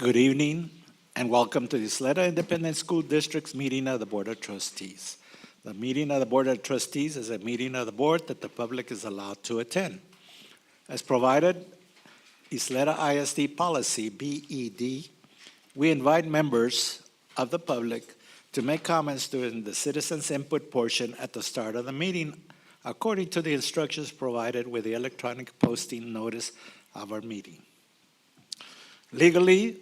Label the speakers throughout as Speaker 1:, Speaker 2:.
Speaker 1: Good evening and welcome to the Ysleta Independent School District's meeting of the Board of Trustees. The meeting of the Board of Trustees is a meeting of the board that the public is allowed to attend. As provided, Ysleta ISD policy, BED, we invite members of the public to make comments during the citizens' input portion at the start of the meeting, according to the instructions provided with the electronic posting notice of our meeting. Legally,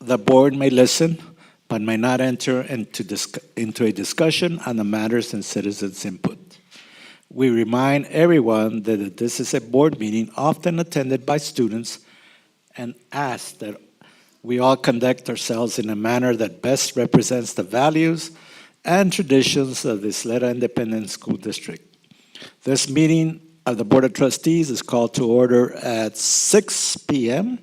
Speaker 1: the board may listen, but may not enter into a discussion on the matters and citizens' input. We remind everyone that this is a board meeting often attended by students and ask that we all conduct ourselves in a manner that best represents the values and traditions of the Ysleta Independent School District. This meeting of the Board of Trustees is called to order at 6 p.m.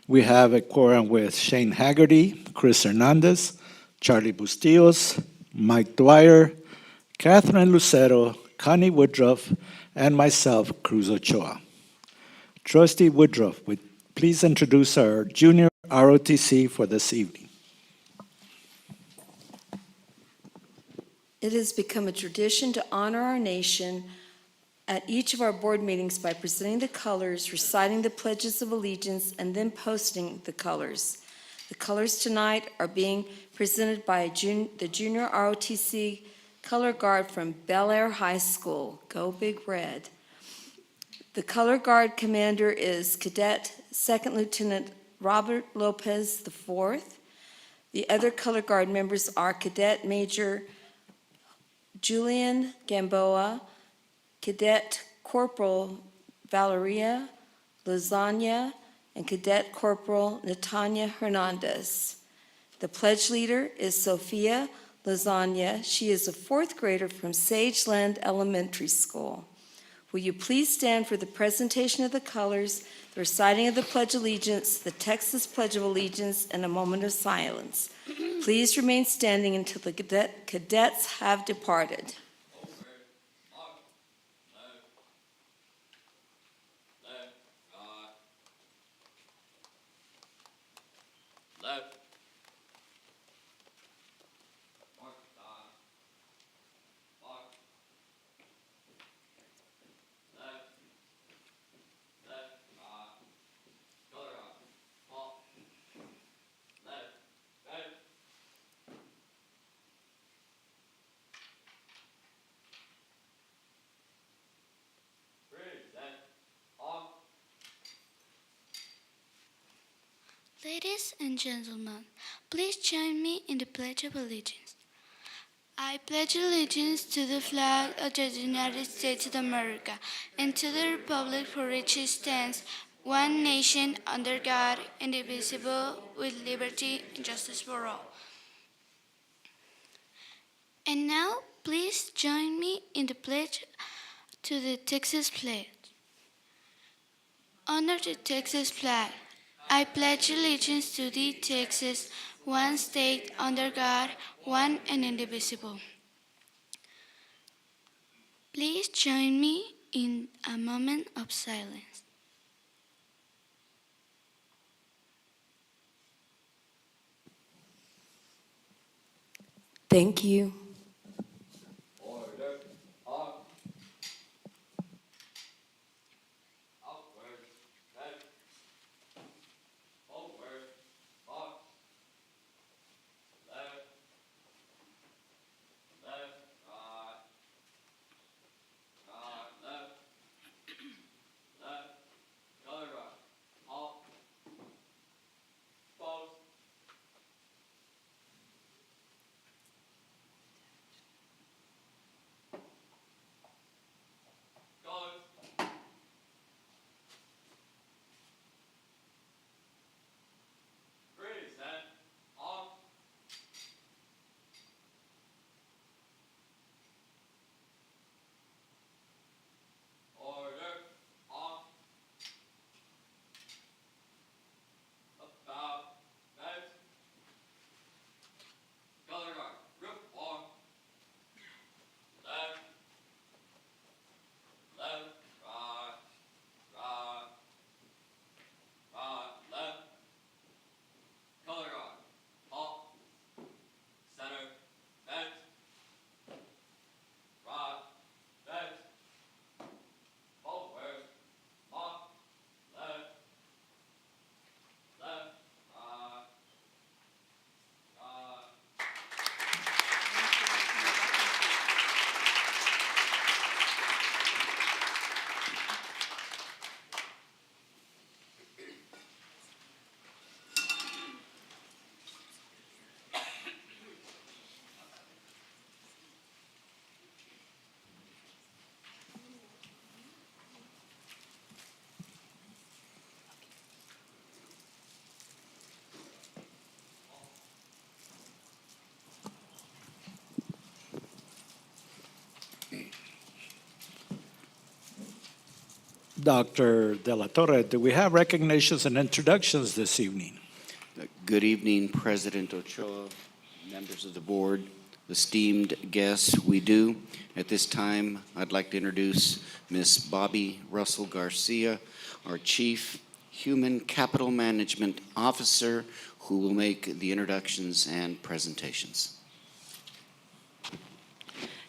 Speaker 1: We have a quorum with Shane Haggerty, Chris Hernandez, Charlie Bustillos, Mike Dwyer, Catherine Lucero, Connie Woodruff, and myself, Cruz Ochoa. Trustee Woodruff, would please introduce our junior ROTC for this evening.
Speaker 2: It has become a tradition to honor our nation at each of our board meetings by presenting the colors, reciting the pledges of allegiance, and then posting the colors. The colors tonight are being presented by the junior ROTC color guard from Bel Air High School. Go Big Red. The color guard commander is Cadet Second Lieutenant Robert Lopez IV. The other color guard members are Cadet Major Julian Gamboa, Cadet Corporal Valeria Lasagna, and Cadet Corporal Natanya Hernandez. The pledge leader is Sophia Lasagna. She is a fourth grader from Sageland Elementary School. Will you please stand for the presentation of the colors, the reciting of the Pledge of Allegiance, the Texas Pledge of Allegiance, and a moment of silence. Please remain standing until the cadets have departed.
Speaker 3: Ladies and gentlemen, please join me in the Pledge of Allegiance. I pledge allegiance to the flag of the United States of America and to the republic for which it stands, one nation under God, indivisible, with liberty and justice for all. And now, please join me in the pledge to the Texas flag. Under the Texas flag, I pledge allegiance to thee, Texas, one state under God, one and indivisible. Please join me in a moment of silence.
Speaker 2: Thank you.
Speaker 1: Dr. De La Torre, do we have recognitions and introductions this evening?
Speaker 4: Good evening, President Ochoa, members of the board, esteemed guests. We do. At this time, I'd like to introduce Ms. Bobby Russell Garcia, our Chief Human Capital Management Officer, who will make the introductions and presentations.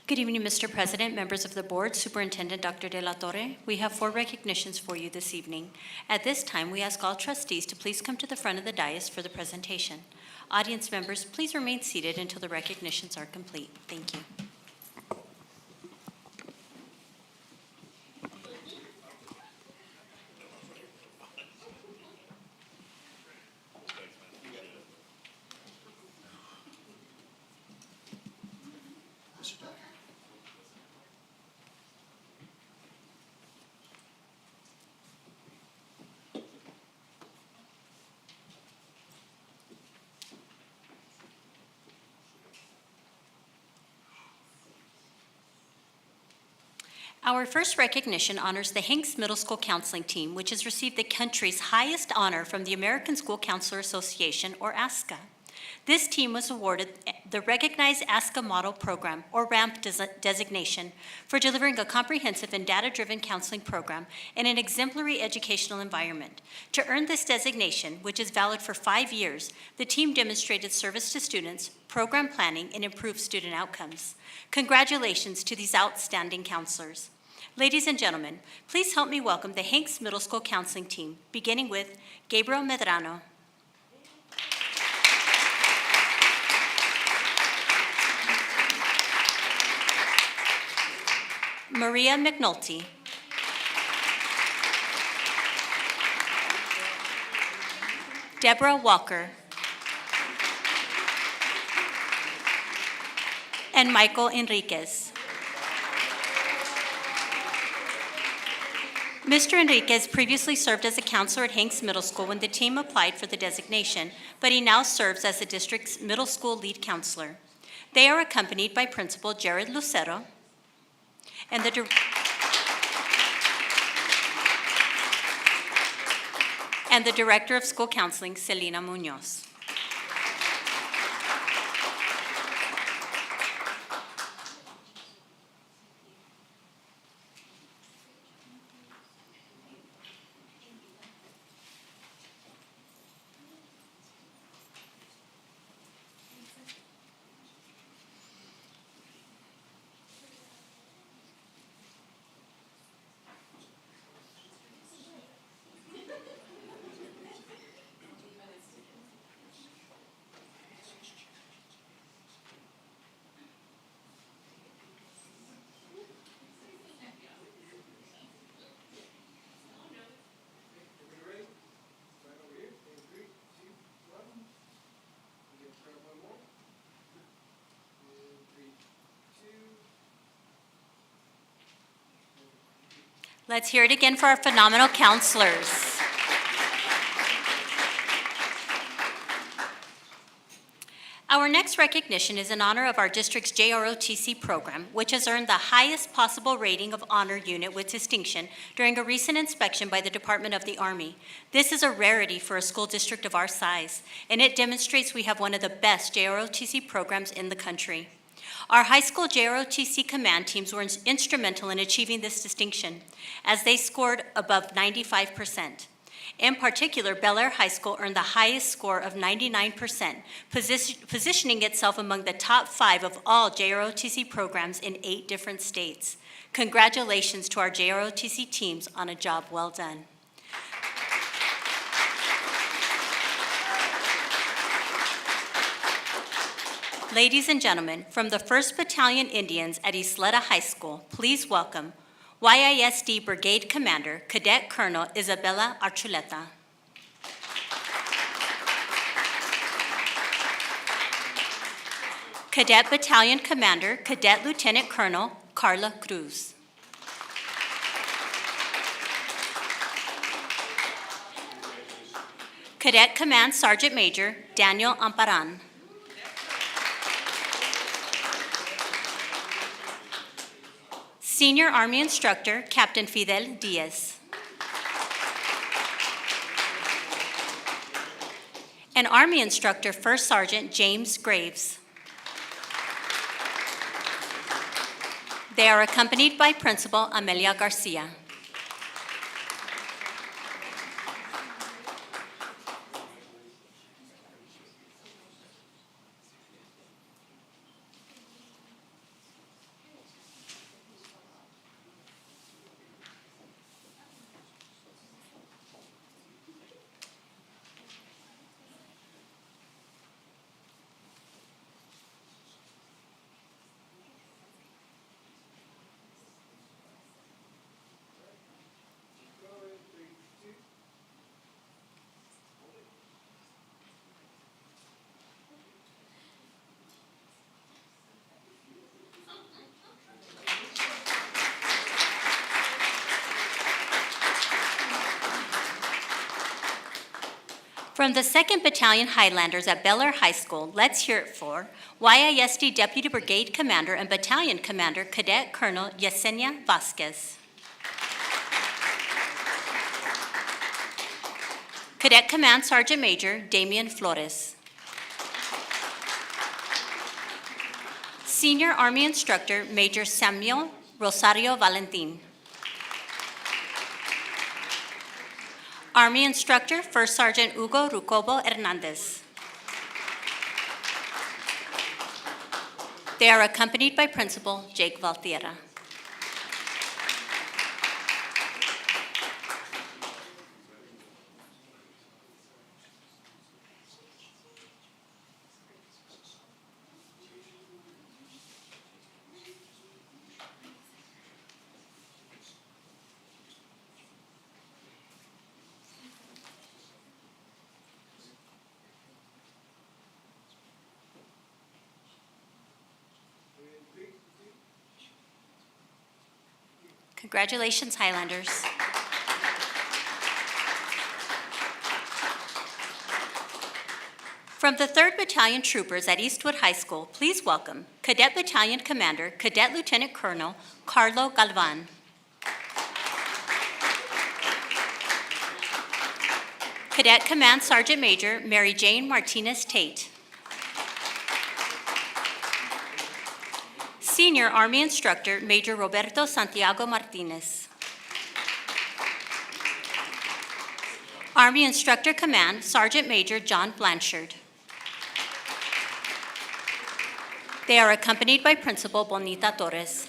Speaker 5: Good evening, Mr. President, members of the board, Superintendent Dr. De La Torre. We have 4 recognitions for you this evening. At this time, we ask all trustees to please come to the front of the dais for the presentation. Audience members, please remain seated until the recognitions are complete. Thank you. Our first recognition honors the Hanks Middle School Counseling Team, which has received the country's highest honor from the American School Counselor Association, or ASCA. This team was awarded the Recognized ASCA Model Program, or RAMP designation, for delivering a comprehensive and data-driven counseling program in an exemplary educational environment. To earn this designation, which is valid for 5 years, the team demonstrated service to students, program planning, and improved student outcomes. Congratulations to these outstanding counselors. Ladies and gentlemen, please help me welcome the Hanks Middle School Counseling Team, beginning with Gabriel Medrano. Maria McNulty. Deborah Walker. And Michael Enriquez. Mr. Enriquez previously served as a counselor at Hanks Middle School when the team applied for the designation, but he now serves as the district's middle school lead counselor. They are accompanied by Principal Jared Lucero and the Director of School Counseling, Celina Munoz. Let's hear it again for our phenomenal counselors. Our next recognition is in honor of our district's JROTC program, which has earned the highest possible rating of honor unit with distinction during a recent inspection by the Department of the Army. This is a rarity for a school district of our size, and it demonstrates we have one of the best JROTC programs in the country. Our high school JROTC command teams were instrumental in achieving this distinction, as they scored above 95%. In particular, Bel Air High School earned the highest score of 99%, positioning itself among the top 5 of all JROTC programs in 8 different states. Congratulations to our JROTC teams on a job well done. Ladies and gentlemen, from the 1st Battalion Indians at Ysleta High School, please welcome YISD Brigade Commander, Cadet Colonel Isabella Archuleta. Cadet Battalion Commander, Cadet Lieutenant Colonel Carla Cruz. Cadet Command Sergeant Major Daniel Amparan. Senior Army Instructor, Captain Fidel Diaz. and Army Instructor First Sergeant James Graves. They are accompanied by Principal Amelia Garcia. From the 2nd Battalion Highlanders at Bel Air High School, let's hear it for YISD Deputy Brigade Commander and Battalion Commander Cadet Colonel Yesenia Vasquez. Cadet Command Sergeant Major Damian Flores. Senior Army Instructor Major Samuel Rosario Valentin. Army Instructor First Sergeant Hugo Rucobo Hernandez. They are accompanied by Principal Jake Valtierra. Congratulations, Highlanders. From the 3rd Battalion Troopers at Eastwood High School, please welcome Cadet Battalion Commander, Cadet Lieutenant Colonel Carlo Galvan. Cadet Command Sergeant Major Mary Jane Martinez Tate. Senior Army Instructor Major Roberto Santiago Martinez. Army Instructor Command Sergeant Major John Blanchard. They are accompanied by Principal Bonita Torres.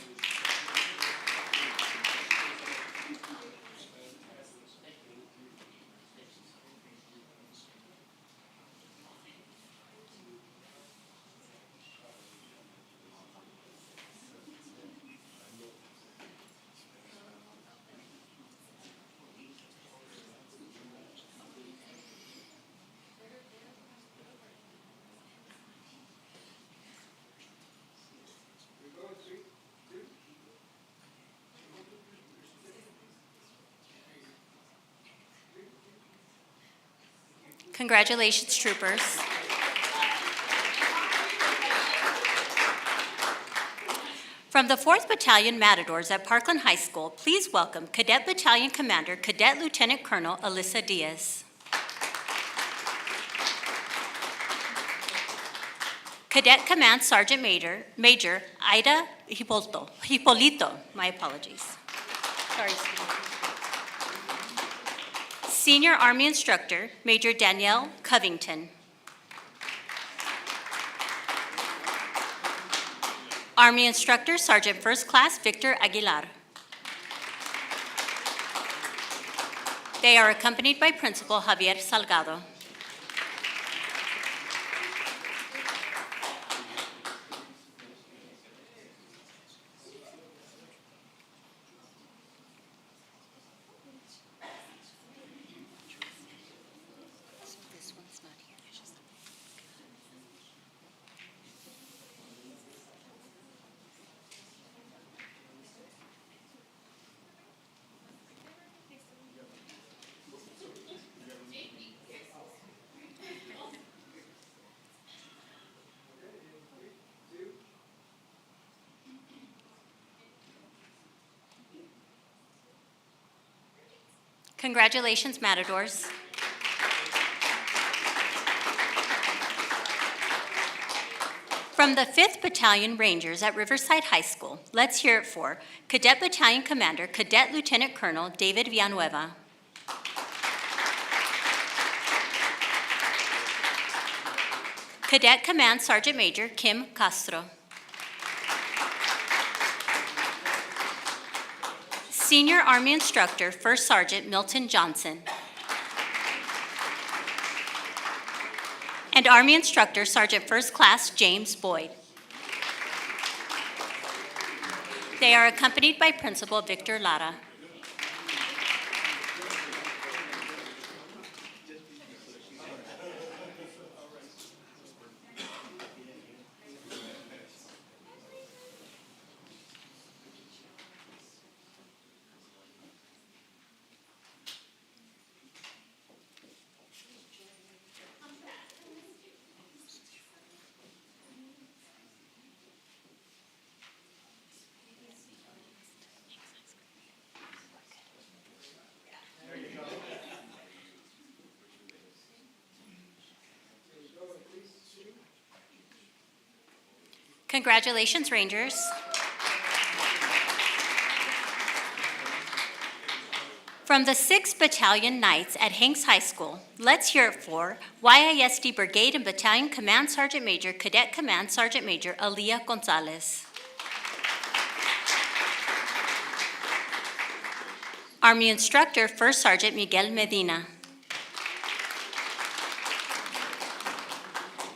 Speaker 5: Congratulations, troopers. From the 4th Battalion Matadors at Parkland High School, please welcome Cadet Battalion Commander, Cadet Lieutenant Colonel Alyssa Diaz. Cadet Command Sergeant Major Ida Hipolito, my apologies. Sorry, Senior Army Instructor, Major Danielle Covington. Army Instructor, Sergeant First Class Victor Aguilar. They are accompanied by Principal Javier Salgado. Congratulations, Matadors. From the 5th Battalion Rangers at Riverside High School, let's hear it for Cadet Battalion Commander, Cadet Lieutenant Colonel David Villanueva. Cadet Command Sergeant Major Kim Castro. Senior Army Instructor First Sergeant Milton Johnson. And Army Instructor Sergeant First Class James Boyd. They are accompanied by Principal Victor Lara. Congratulations, Rangers. From the 6th Battalion Knights at Hanks High School, let's hear it for YISD Brigade and Battalion Command Sergeant Major, Cadet Command Sergeant Major Aaliyah Gonzalez. Army Instructor First Sergeant Miguel Medina.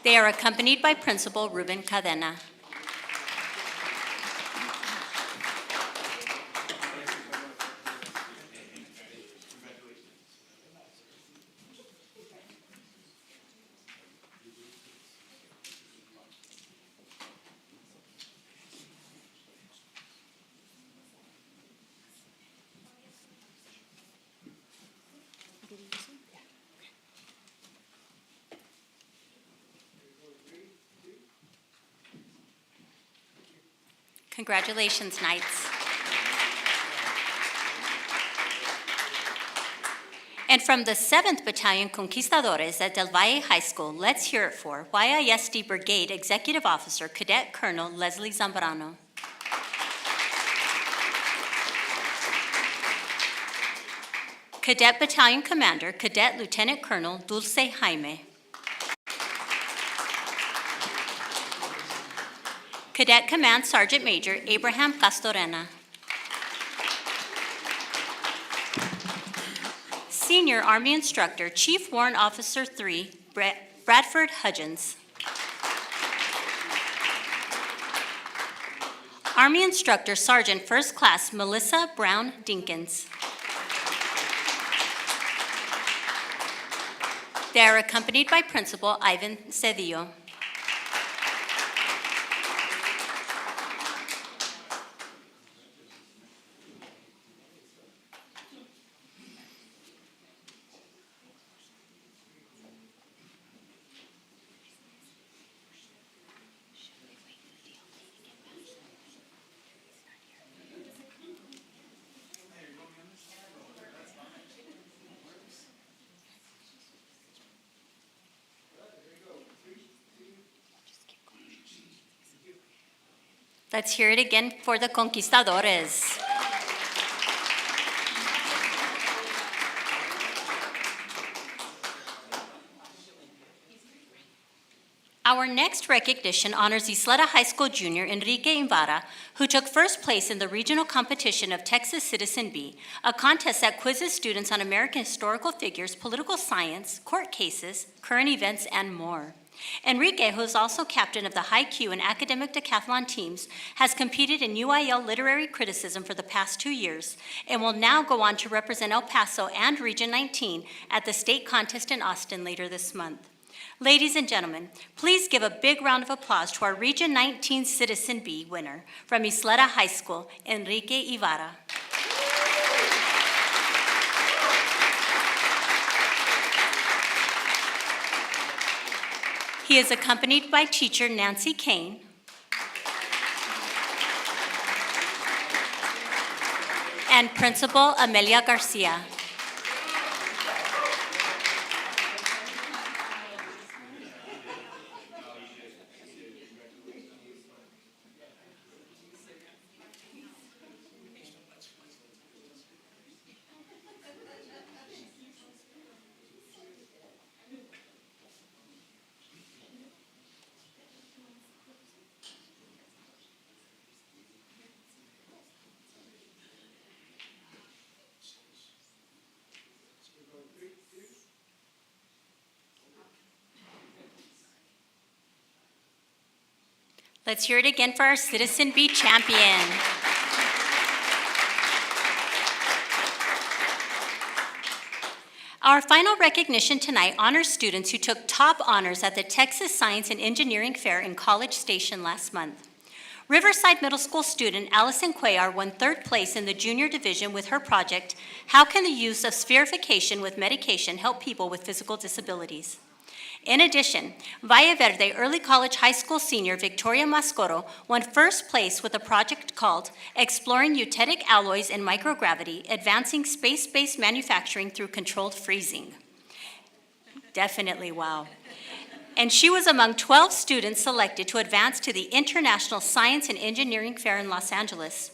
Speaker 5: They are accompanied by Principal Ruben Cadena. Congratulations, Knights. And from the 7th Battalion Conquistadores at Del Valle High School, let's hear it for YISD Brigade Executive Officer Cadet Colonel Leslie Zambrano. Cadet Battalion Commander Cadet Lieutenant Colonel Dulce Jaime. Cadet Command Sergeant Major Abraham Castorena. Senior Army Instructor Chief Warrant Officer 3, Bradford Hudgens. Army Instructor Sergeant First Class Melissa Brown Dinkins. They are accompanied by Principal Ivan Cedillo. Let's hear it again for the Conquistadores. Our next recognition honors Ysleta High School junior Enrique Ibarra, who took first place in the regional competition of Texas Citizen Bee, a contest that quizzes students on American historical figures, political science, court cases, current events, and more. Enrique, who is also captain of the High Q and academic decathlon teams, has competed in UIL literary criticism for the past 2 years and will now go on to represent El Paso and Region 19 at the state contest in Austin later this month. Ladies and gentlemen, please give a big round of applause to our Region 19 Citizen Bee winner from Ysleta High School, Enrique Ibarra. He is accompanied by teacher Nancy Kane, and Principal Amelia Garcia. Let's hear it again for our Citizen Bee champion. Our final recognition tonight honors students who took top honors at the Texas Science and Engineering Fair in College Station last month. Riverside Middle School student Allison Cuellar won third place in the junior division with her project, How Can the Use of Spherification with Medication Help People with Physical Disabilities? In addition, Valle Verde Early College High School senior Victoria Mascoro won first place with a project called Exploring Eutectic Alloys in Microgravity, Advancing Space-Based Manufacturing Through Controlled Freezing. Definitely wow. And she was among 12 students selected to advance to the International Science and Engineering Fair in Los Angeles.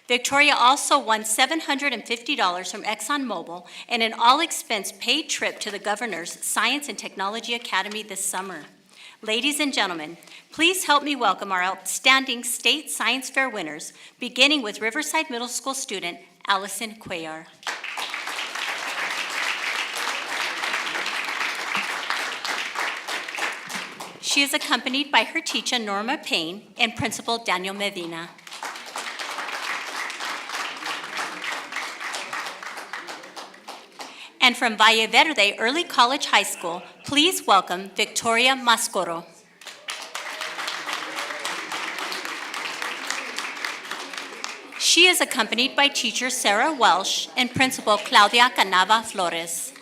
Speaker 5: Victoria also won $750 from ExxonMobil and an all-expense paid trip to the Governor's Science and Technology Academy this summer. Ladies and gentlemen, please help me welcome our outstanding state science fair winners, beginning with Riverside Middle School student Allison Cuellar. She is accompanied by her teacher Norma Payne and Principal Daniel Medina. And from Valle Verde Early College High School, please welcome Victoria Mascoro. She is accompanied by teacher Sarah Welsh and Principal Claudia Canava Flores.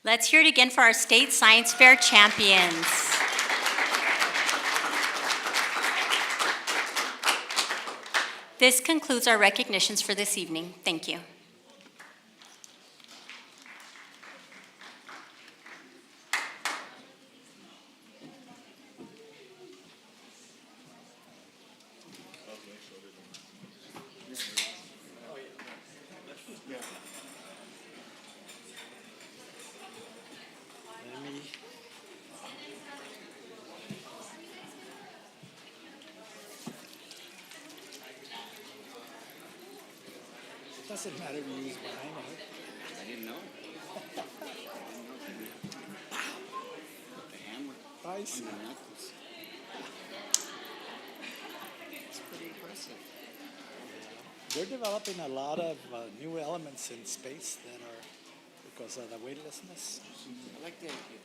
Speaker 5: Let's hear it again for our state science fair champions. This concludes our recognitions for this evening. Thank you.
Speaker 1: Doesn't matter if you use mine, right?
Speaker 4: I didn't know. The hammer
Speaker 1: I
Speaker 4: on
Speaker 1: see.
Speaker 4: the knuckles. It's pretty impressive.
Speaker 1: They're developing a lot of new elements in space that are because of the weightlessness.
Speaker 4: I like the idea.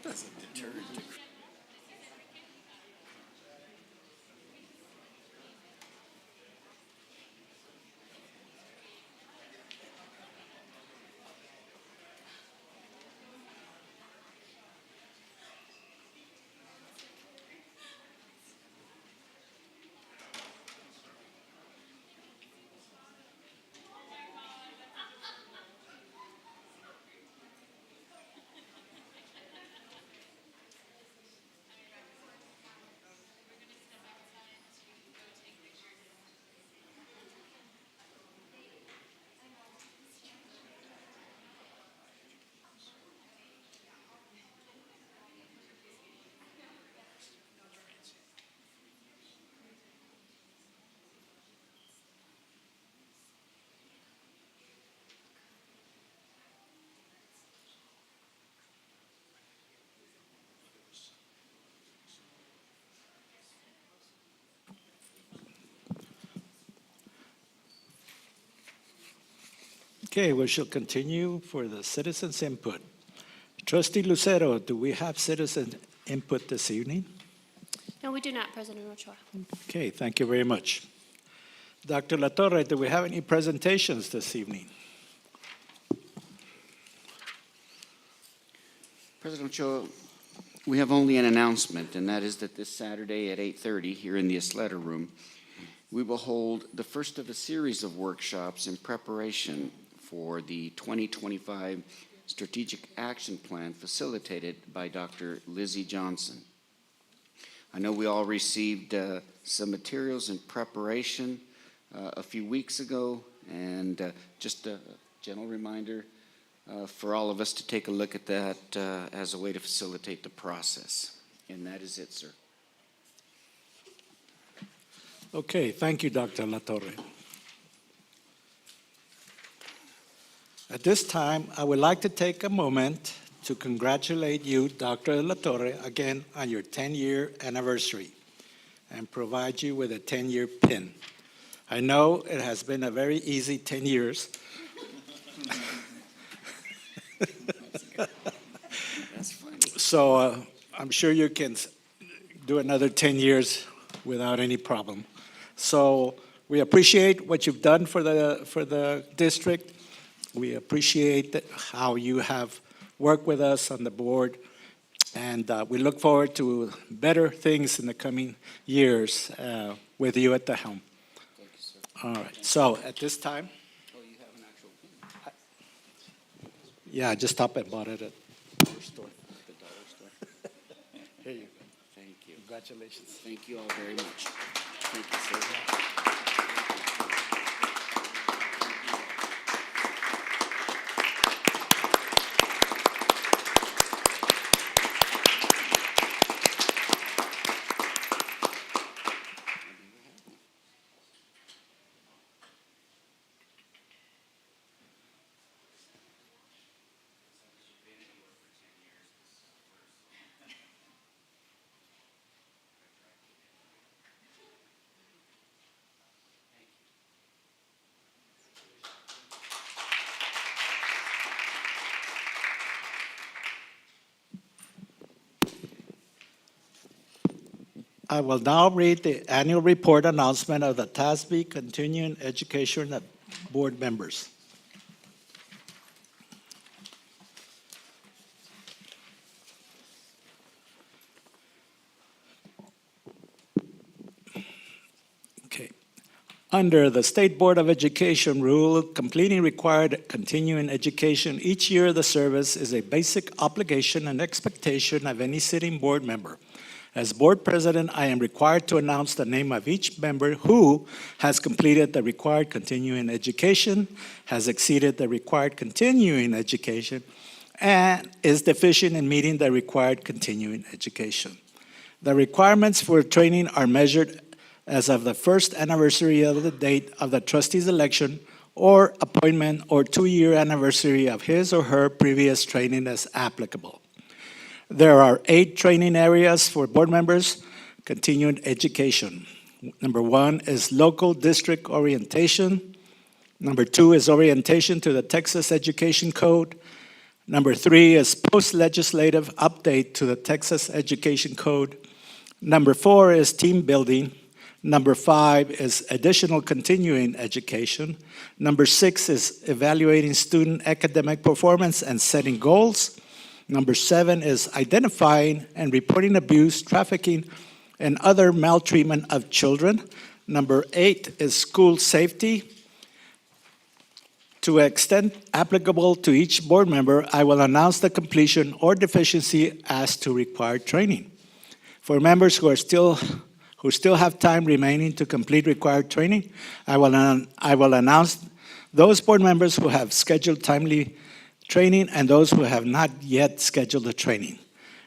Speaker 4: As a deterrent.
Speaker 1: Okay, we shall continue for the citizens' input. Trustee Lucero, do we have citizen input this evening?
Speaker 6: No, we do not, President Ochoa.
Speaker 1: Okay, thank you very much. Dr. Latorre, do we have any presentations this evening?
Speaker 4: President Ochoa, we have only an announcement, and that is that this Saturday at 8:30 here in the Ysleta room, we will hold the first of a series of workshops in preparation for the 2025 Strategic Action Plan facilitated by Dr. Lizzie Johnson. I know we all received some materials in preparation a few weeks ago, and just a gentle reminder for all of us to take a look at that as a way to facilitate the process. And that is it, sir.
Speaker 1: Okay, thank you, Dr. Latorre. At this time, I would like to take a moment to congratulate you, Dr. Latorre, again on your 10-year anniversary and provide you with a 10-year pin. I know it has been a very easy 10 years.
Speaker 4: That's funny.
Speaker 1: So I'm sure you can do another 10 years without any problem. So we appreciate what you've done for the district. We appreciate how you have worked with us on the board, and we look forward to better things in the coming years with you at the helm.
Speaker 4: Thank you, sir.
Speaker 1: All right, so at this time,
Speaker 4: Oh, you have an actual pin?
Speaker 1: yeah, I just stopped and bought it at the dollar store.
Speaker 4: The dollar store?
Speaker 1: Here you go.
Speaker 4: Thank you.
Speaker 1: Congratulations.
Speaker 4: Thank you all very much. Thank you, sir.
Speaker 1: I will now read the annual report announcement of the TASB Continuing Education Board members. Okay. Under the State Board of Education rule, completing required continuing education each year of the service is a basic obligation and expectation of any sitting board member. As board president, I am required to announce the name of each member who has completed the required continuing education, has exceeded the required continuing education, and is deficient in meeting the required continuing education. The requirements for training are measured as of the first anniversary of the date of the trustee's election or appointment or 2-year anniversary of his or her previous training as applicable. There are 8 training areas for board members. Continuing education. Number 1 is local district orientation. Number 2 is orientation to the Texas Education Code. Number 3 is post-legislative update to the Texas Education Code. Number 4 is team building. Number 5 is additional continuing education. Number 6 is evaluating student academic performance and setting goals. Number 7 is identifying and reporting abuse, trafficking, and other maltreatment of children. Number 8 is school safety. To extent applicable to each board member, I will announce the completion or deficiency as to required training. For members who still have time remaining to complete required training, I will announce those board members who have scheduled timely training and those who have not yet scheduled the training.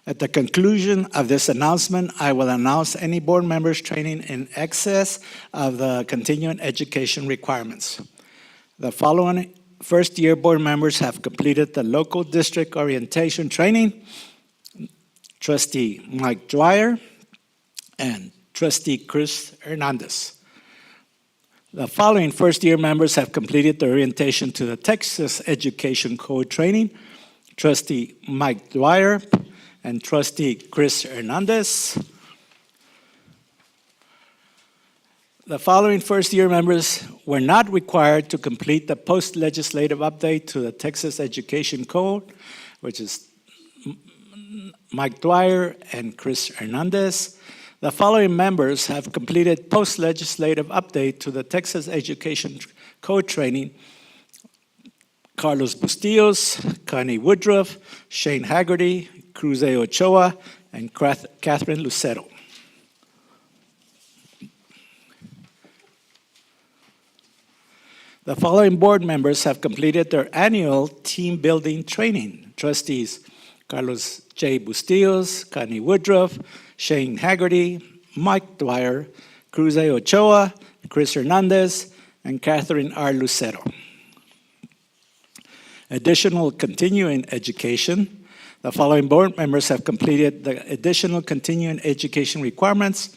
Speaker 1: At the conclusion of this announcement, I will announce any board members training in excess of the continuing education requirements. The following first-year board members have completed the local district orientation training: Trustee Mike Dwyer and Trustee Chris Hernandez. The following first-year members have completed the orientation to the Texas Education Code training: Trustee Mike Dwyer and Trustee Chris Hernandez. The following first-year members were not required to complete the post-legislative update to the Texas Education Code, which is Mike Dwyer, and Chris Hernandez. The following members have completed post-legislative update to the Texas Education Code training: Carlos Bustillos, Connie Woodruff, Shane Haggerty, Cruz Ochoa, and Catherine Lucero. The following board members have completed their annual team building training: Trustees Carlos J. Bustillos, Connie Woodruff, Shane Haggerty, Mike Dwyer, Cruz Ochoa, Chris Hernandez, and Catherine R. Lucero. Additional continuing education. The following board members have completed the additional continuing education requirements: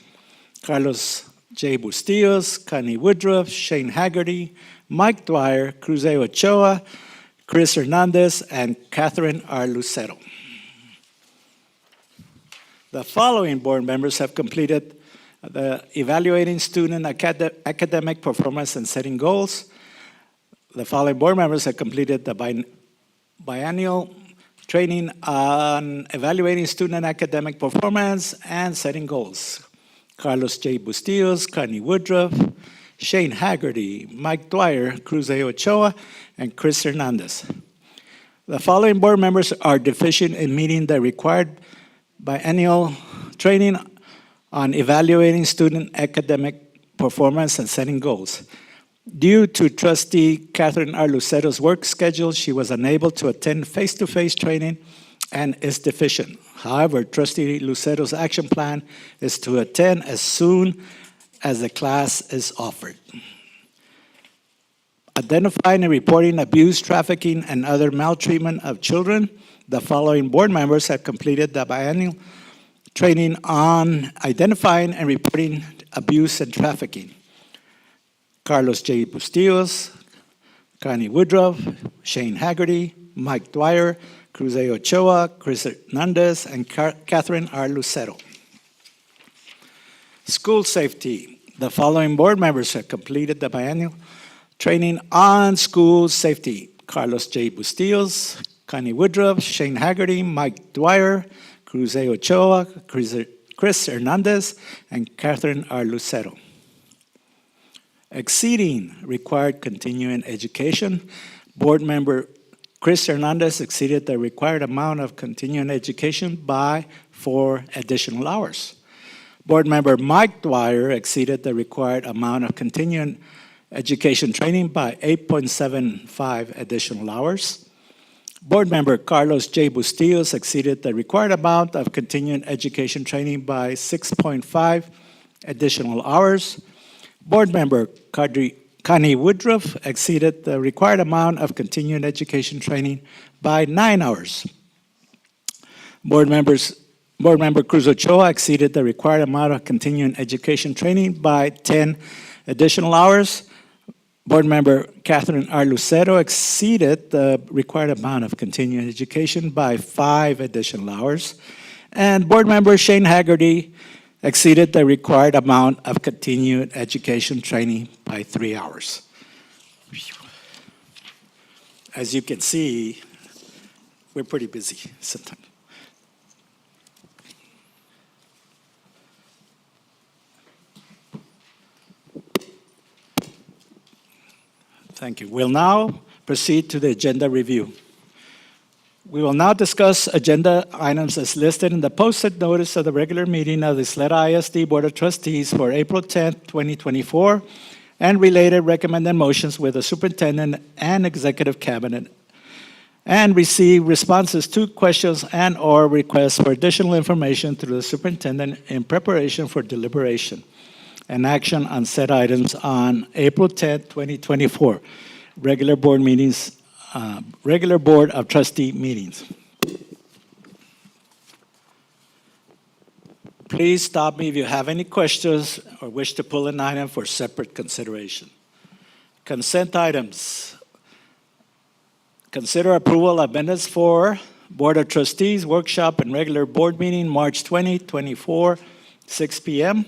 Speaker 1: Carlos J. Bustillos, Connie Woodruff, Shane Haggerty, Mike Dwyer, Cruz Ochoa, Chris Hernandez, and Catherine R. Lucero. The following board members have completed the evaluating student academic performance and setting goals. The following board members have completed the biannual training on evaluating student academic performance and setting goals: Carlos J. Bustillos, Connie Woodruff, Shane Haggerty, Mike Dwyer, Cruz Ochoa, and Chris Hernandez. The following board members are deficient in meeting the required biennial training on evaluating student academic performance and setting goals. Due to Trustee Catherine R. Lucero's work schedule, she was unable to attend face-to-face training and is deficient. However, Trustee Lucero's action plan is to attend as soon as the class is offered. Identifying and reporting abuse, trafficking, and other maltreatment of children. The following board members have completed the biennial training on identifying and reporting abuse and trafficking: Carlos J. Bustillos, Connie Woodruff, Shane Haggerty, Mike Dwyer, Cruz Ochoa, Chris Hernandez, and Catherine R. Lucero. School safety. The following board members have completed the biennial training on school safety: Carlos J. Bustillos, Connie Woodruff, Shane Haggerty, Mike Dwyer, Cruz Ochoa, Chris Hernandez, and Catherine R. Lucero. Exceeding required continuing education. Board member Chris Hernandez exceeded the required amount of continuing education by 4 additional hours. Board member Mike Dwyer exceeded the required amount of continuing education training by 8.75 additional hours. Board member Carlos J. Bustillos exceeded the required amount of continuing education training by 6.5 additional hours. Board member Connie Woodruff exceeded the required amount of continuing education training by 9 hours. Board member Cruz Ochoa exceeded the required amount of continuing education training by 10 additional hours. Board member Catherine R. Lucero exceeded the required amount of continuing education by 5 additional hours. And board member Shane Haggerty exceeded the required amount of continuing education training by 3 hours. As you can see, we're pretty busy sometimes. Thank you. We'll now proceed to the agenda review. We will now discuss agenda items as listed in the posted notice of the regular meeting of the Ysleta ISD Board of Trustees for April 10th, 2024, and related recommended motions with the superintendent and executive cabinet, and receive responses to questions and/or requests for additional information through the superintendent in preparation for deliberation and action on said items on April 10th, 2024, regular board meetings, regular Board of Trustee meetings. Please stop me if you have any questions or wish to pull an item for separate consideration. Consent items. Consider approval of minutes for Board of Trustees workshop and regular board meeting March 20, 2024, 6 p.m.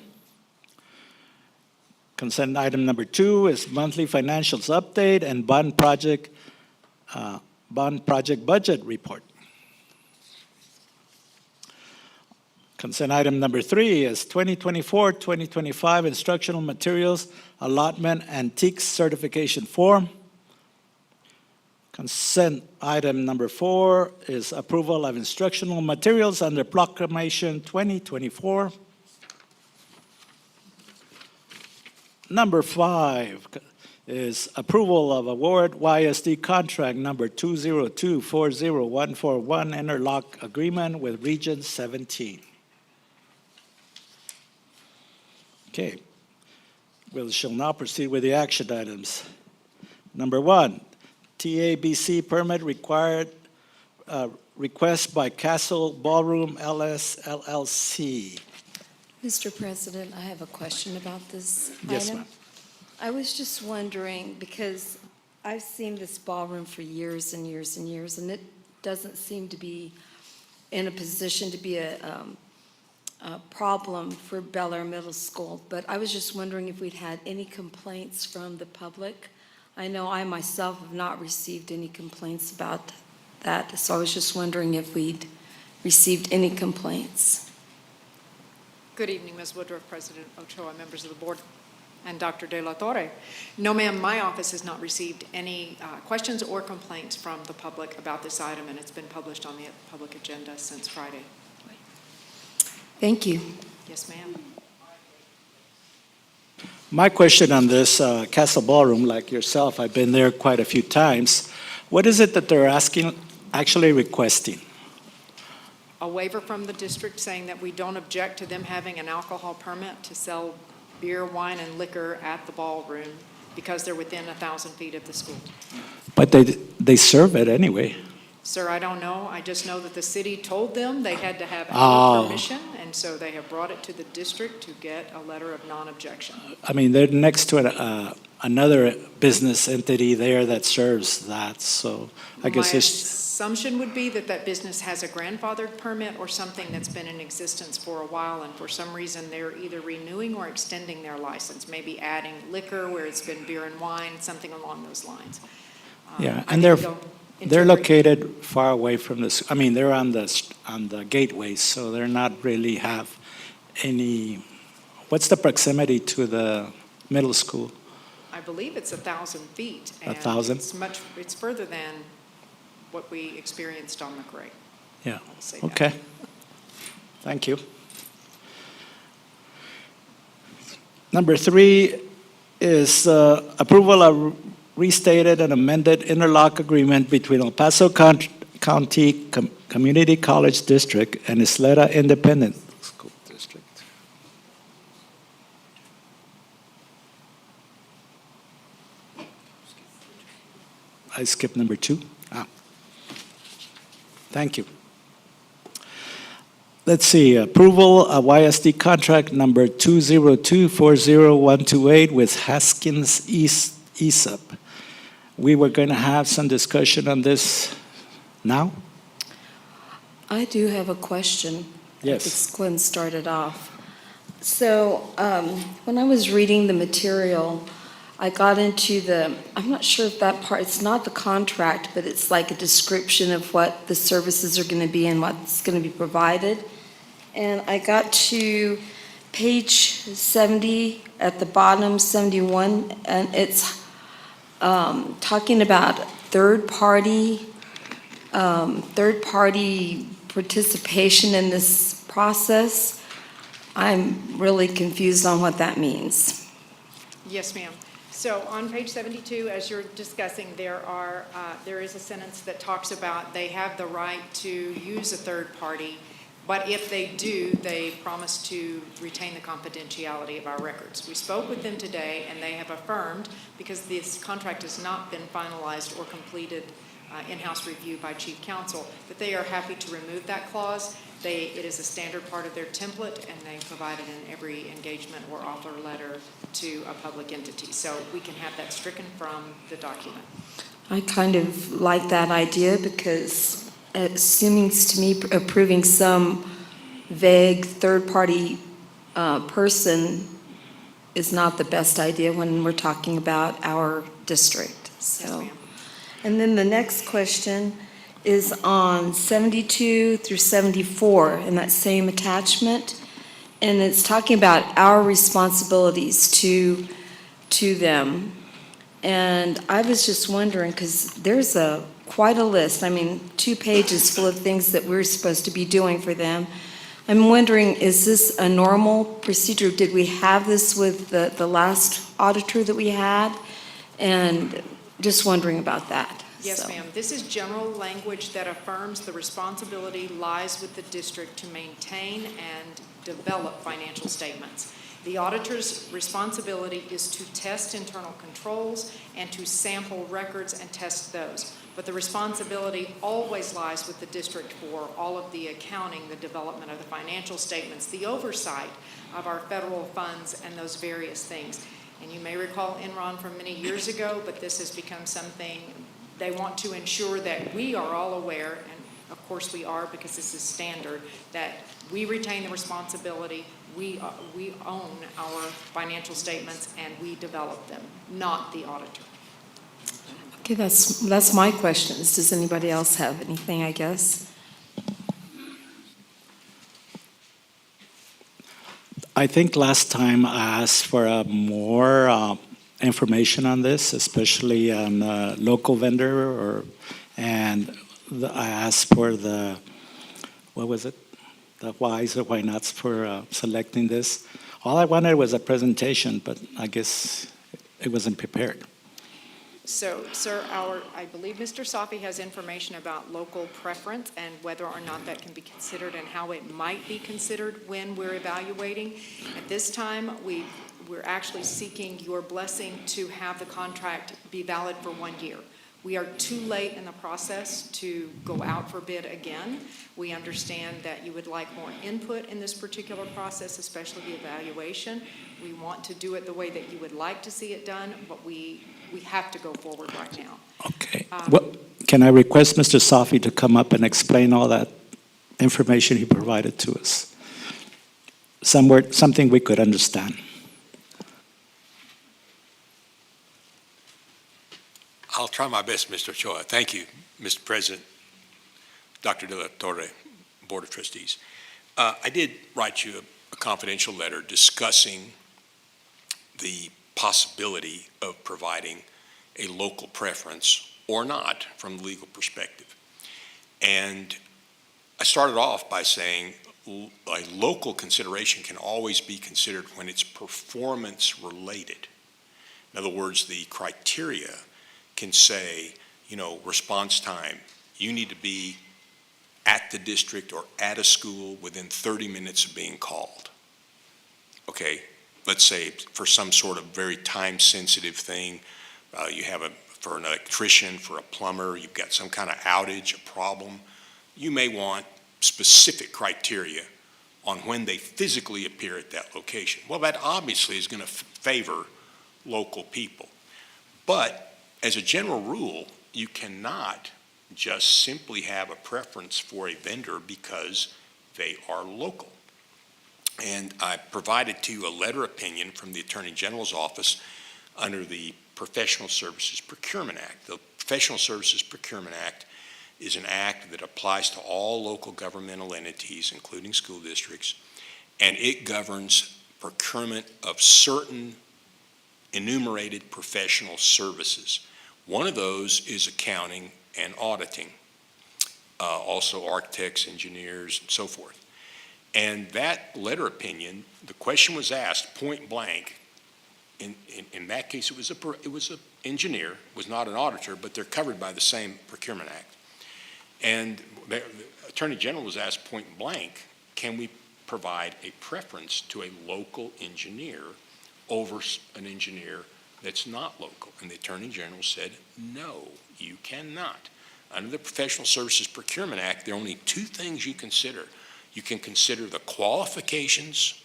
Speaker 1: Consent item number 2 is monthly financials update and bond project budget report. Consent item number 3 is 2024-2025 instructional materials allotment antique certification form. Consent item number 4 is approval of instructional materials under Proclamation 2024. Number 5 is approval of award YISD contract number 202-40141 interlock agreement with Region 17. Okay. We shall now proceed with the action items. Number 1, TABC permit required request by Castle Ballroom LLC.
Speaker 2: Mr. President, I have a question about this
Speaker 1: Yes,
Speaker 2: item.
Speaker 1: ma'am.
Speaker 2: I was just wondering, because I've seen this ballroom for years and years and years, and it doesn't seem to be in a position to be a problem for Bel Air Middle School. But I was just wondering if we'd had any complaints from the public. I know I myself have not received any complaints about that, so I was just wondering if we'd received any complaints.
Speaker 7: Good evening, Ms. Woodruff, President Ochoa, members of the board, and Dr. De La Torre. No, ma'am, my office has not received any questions or complaints from the public about this item, and it's been published on the public agenda since Friday.
Speaker 2: Thank you.
Speaker 7: Yes, ma'am.
Speaker 1: My question on this Castle Ballroom, like yourself, I've been there quite a few times. What is it that they're actually requesting?
Speaker 7: A waiver from the district saying that we don't object to them having an alcohol permit to sell beer, wine, and liquor at the ballroom because they're within 1,000 feet of the school.
Speaker 1: But they serve it anyway.
Speaker 7: Sir, I don't know. I just know that the city told them they had to have
Speaker 1: Oh.
Speaker 7: permission, and so they have brought it to the district to get a letter of non-objection.
Speaker 1: I mean, they're next to another business entity there that serves that, so I guess
Speaker 7: My
Speaker 1: it's,
Speaker 7: assumption would be that that business has a grandfathered permit or something that's been in existence for a while, and for some reason, they're either renewing or extending their license, maybe adding liquor where it's been beer and wine, something along those lines.
Speaker 1: yeah,
Speaker 7: I
Speaker 1: and
Speaker 7: think
Speaker 1: they're
Speaker 7: they'll
Speaker 1: located far away from this, I mean, they're on the gateways, so they're not really have any, what's the proximity to the middle school?
Speaker 7: I believe it's 1,000 feet. and
Speaker 1: 1,000?
Speaker 7: It's further than what we experienced on McRae.
Speaker 1: Yeah,
Speaker 7: I'll say that.
Speaker 1: okay. Thank you. Number 3 is approval of restated and amended interlock agreement between El Paso County Community College District and Ysleta Independent School District. I skipped number 2. Thank you. Let's see, approval of YSD contract number 202-40128 with Haskins ESUP. We were going to have some discussion on this now?
Speaker 2: I do have a question.
Speaker 1: Yes.
Speaker 2: It's Gwen started off. So when I was reading the material, I got into I'm not sure if that part, it's not the contract, but it's like a description of what the services are going to be and what's going to be provided. And I got to page 70 at the bottom, 71, and it's talking about third-party participation in this process. I'm really confused on what that means.
Speaker 7: Yes, ma'am. So on page 72, as you're discussing, there is a sentence that talks about they have the right to use a third party, but if they do, they promise to retain the confidentiality of our records. We spoke with them today, and they have affirmed, because this contract has not been finalized or completed in-house review by Chief Counsel, that they are happy to remove that clause. It is a standard part of their template, and they provide it in every engagement or offer letter to a public entity. So we can have that stricken from the document.
Speaker 2: I kind of like that idea because it seems to me approving some vague third-party person is not the best idea when we're talking about our district.
Speaker 7: Yes,
Speaker 2: So,
Speaker 7: ma'am.
Speaker 2: and then the next question is on 72 through 74 in that same attachment. And it's talking about our responsibilities to them. And I was just wondering, because there's quite a list, I mean, 2 pages full of things that we're supposed to be doing for them. I'm wondering, is this a normal procedure? Did we have this with the last auditor that we had? And just wondering about that.
Speaker 7: Yes,
Speaker 2: So.
Speaker 7: ma'am. This is general language that affirms the responsibility lies with the district to maintain and develop financial statements. The auditor's responsibility is to test internal controls and to sample records and test those. But the responsibility always lies with the district for all of the accounting, the development of the financial statements, the oversight of our federal funds and those various things. And you may recall Enron from many years ago, but this has become something they want to ensure that we are all aware, and of course we are because this is standard, that we retain the responsibility, we own our financial statements and we develop them, not the auditor.
Speaker 2: Okay, that's my questions. Does anybody else have anything, I guess?
Speaker 1: I think last time I asked for more information on this, especially on local vendor, I asked for what was it? The whys or why nots for selecting this. All I wanted was a presentation, but I guess it wasn't prepared.
Speaker 7: So, sir, I believe Mr. Safi has information about local preference and whether or not that can be considered and how it might be considered when we're evaluating. At this time, we're actually seeking your blessing to have the contract be valid for 1 year. We are too late in the process to go out for bid again. We understand that you would like more input in this particular process, especially the evaluation. We want to do it the way that you would like to see it done, but we have to go forward right now.
Speaker 1: Okay. Can I request Mr. Safi to come up and explain all that information he provided to us? Something we could understand.
Speaker 8: I'll try my best, Mr. Ochoa. Thank you, Mr. President, Dr. De La Torre, Board of Trustees. I did write you a confidential letter discussing the possibility of providing a local preference or not from the legal perspective. And I started off by saying a local consideration can always be considered when it's performance related. In other words, the criteria can say, response time, you need to be at the district or at a school within 30 minutes of being called. Okay, let's say for some sort of very time-sensitive thing, you have for an electrician, for a plumber, you've got some kind of outage, a problem, you may want specific criteria on when they physically appear at that location. Well, that obviously is going to favor local people. But as a general rule, you cannot just simply have a preference for a vendor because they are local. And I provided to you a letter opinion from the Attorney General's office under the Professional Services Procurement Act. The Professional Services Procurement Act is an act that applies to all local governmental entities, including school districts, and it governs procurement of certain enumerated professional services. One of those is accounting and auditing, also architects, engineers, and so forth. And that letter opinion, the question was asked point blank. In that case, it was an engineer, was not an auditor, but they're covered by the same Procurement Act. And the Attorney General was asked point blank, can we provide a preference to a local engineer over an engineer that's not local? And the Attorney General said, no, you cannot. Under the Professional Services Procurement Act, there are only 2 things you consider. You can consider the qualifications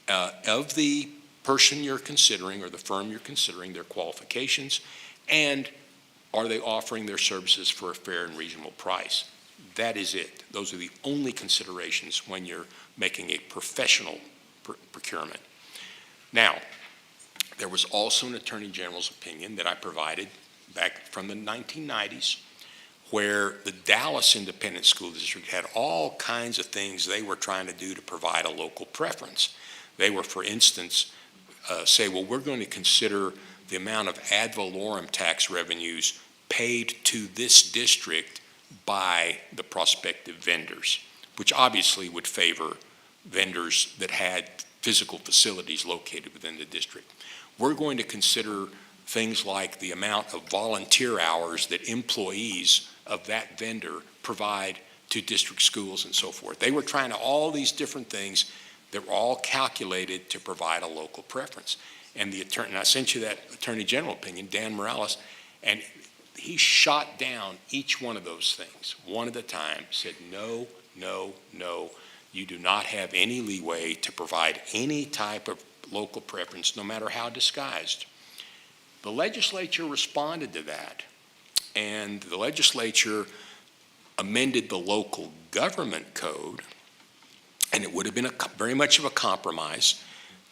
Speaker 8: of the person you're considering or the firm you're considering, their qualifications, and are they offering their services for a fair and reasonable price? That is it. Those are the only considerations when you're making a professional procurement. Now, there was also an Attorney General's opinion that I provided back from the 1990s where the Dallas Independent School District had all kinds of things they were trying to do to provide a local preference. They were, for instance, say, well, we're going to consider the amount of ad valorem tax revenues paid to this district by the prospective vendors, which obviously would favor vendors that had physical facilities located within the district. We're going to consider things like the amount of volunteer hours that employees of that vendor provide to district schools and so forth. They were trying to all these different things that were all calculated to provide a local preference. And the attorney, and I sent you that Attorney General opinion, Dan Morales, and he shot down each one of those things one at a time, said no, no, no, you do not have any leeway to provide any type of local preference, no matter how disguised. The legislature responded to that, and the legislature amended the local government code, and it would have been very much of a compromise,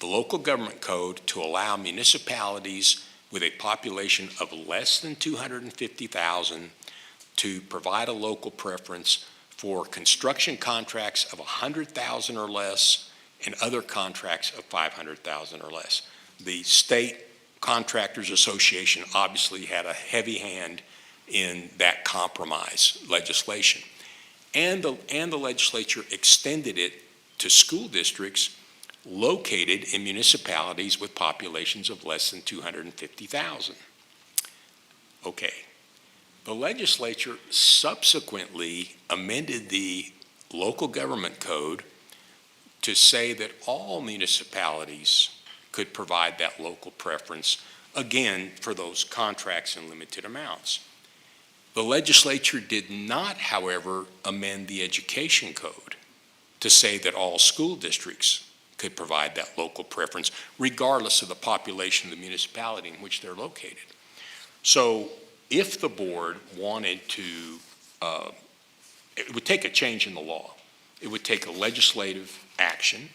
Speaker 8: the local government code to allow municipalities with a population of less than 250,000 to provide a local preference for construction contracts of 100,000 or less and other contracts of 500,000 or less. The State Contractors Association obviously had a heavy hand in that compromise legislation. And the legislature extended it to school districts located in municipalities with populations of less than 250,000. Okay. The legislature subsequently amended the local government code to say that all municipalities could provide that local preference, again, for those contracts in limited amounts. The legislature did not, however, amend the education code to say that all school districts could provide that local preference, regardless of the population of the municipality in which they're located. So if the board wanted to, it would take a change in the law. It would take a legislative action,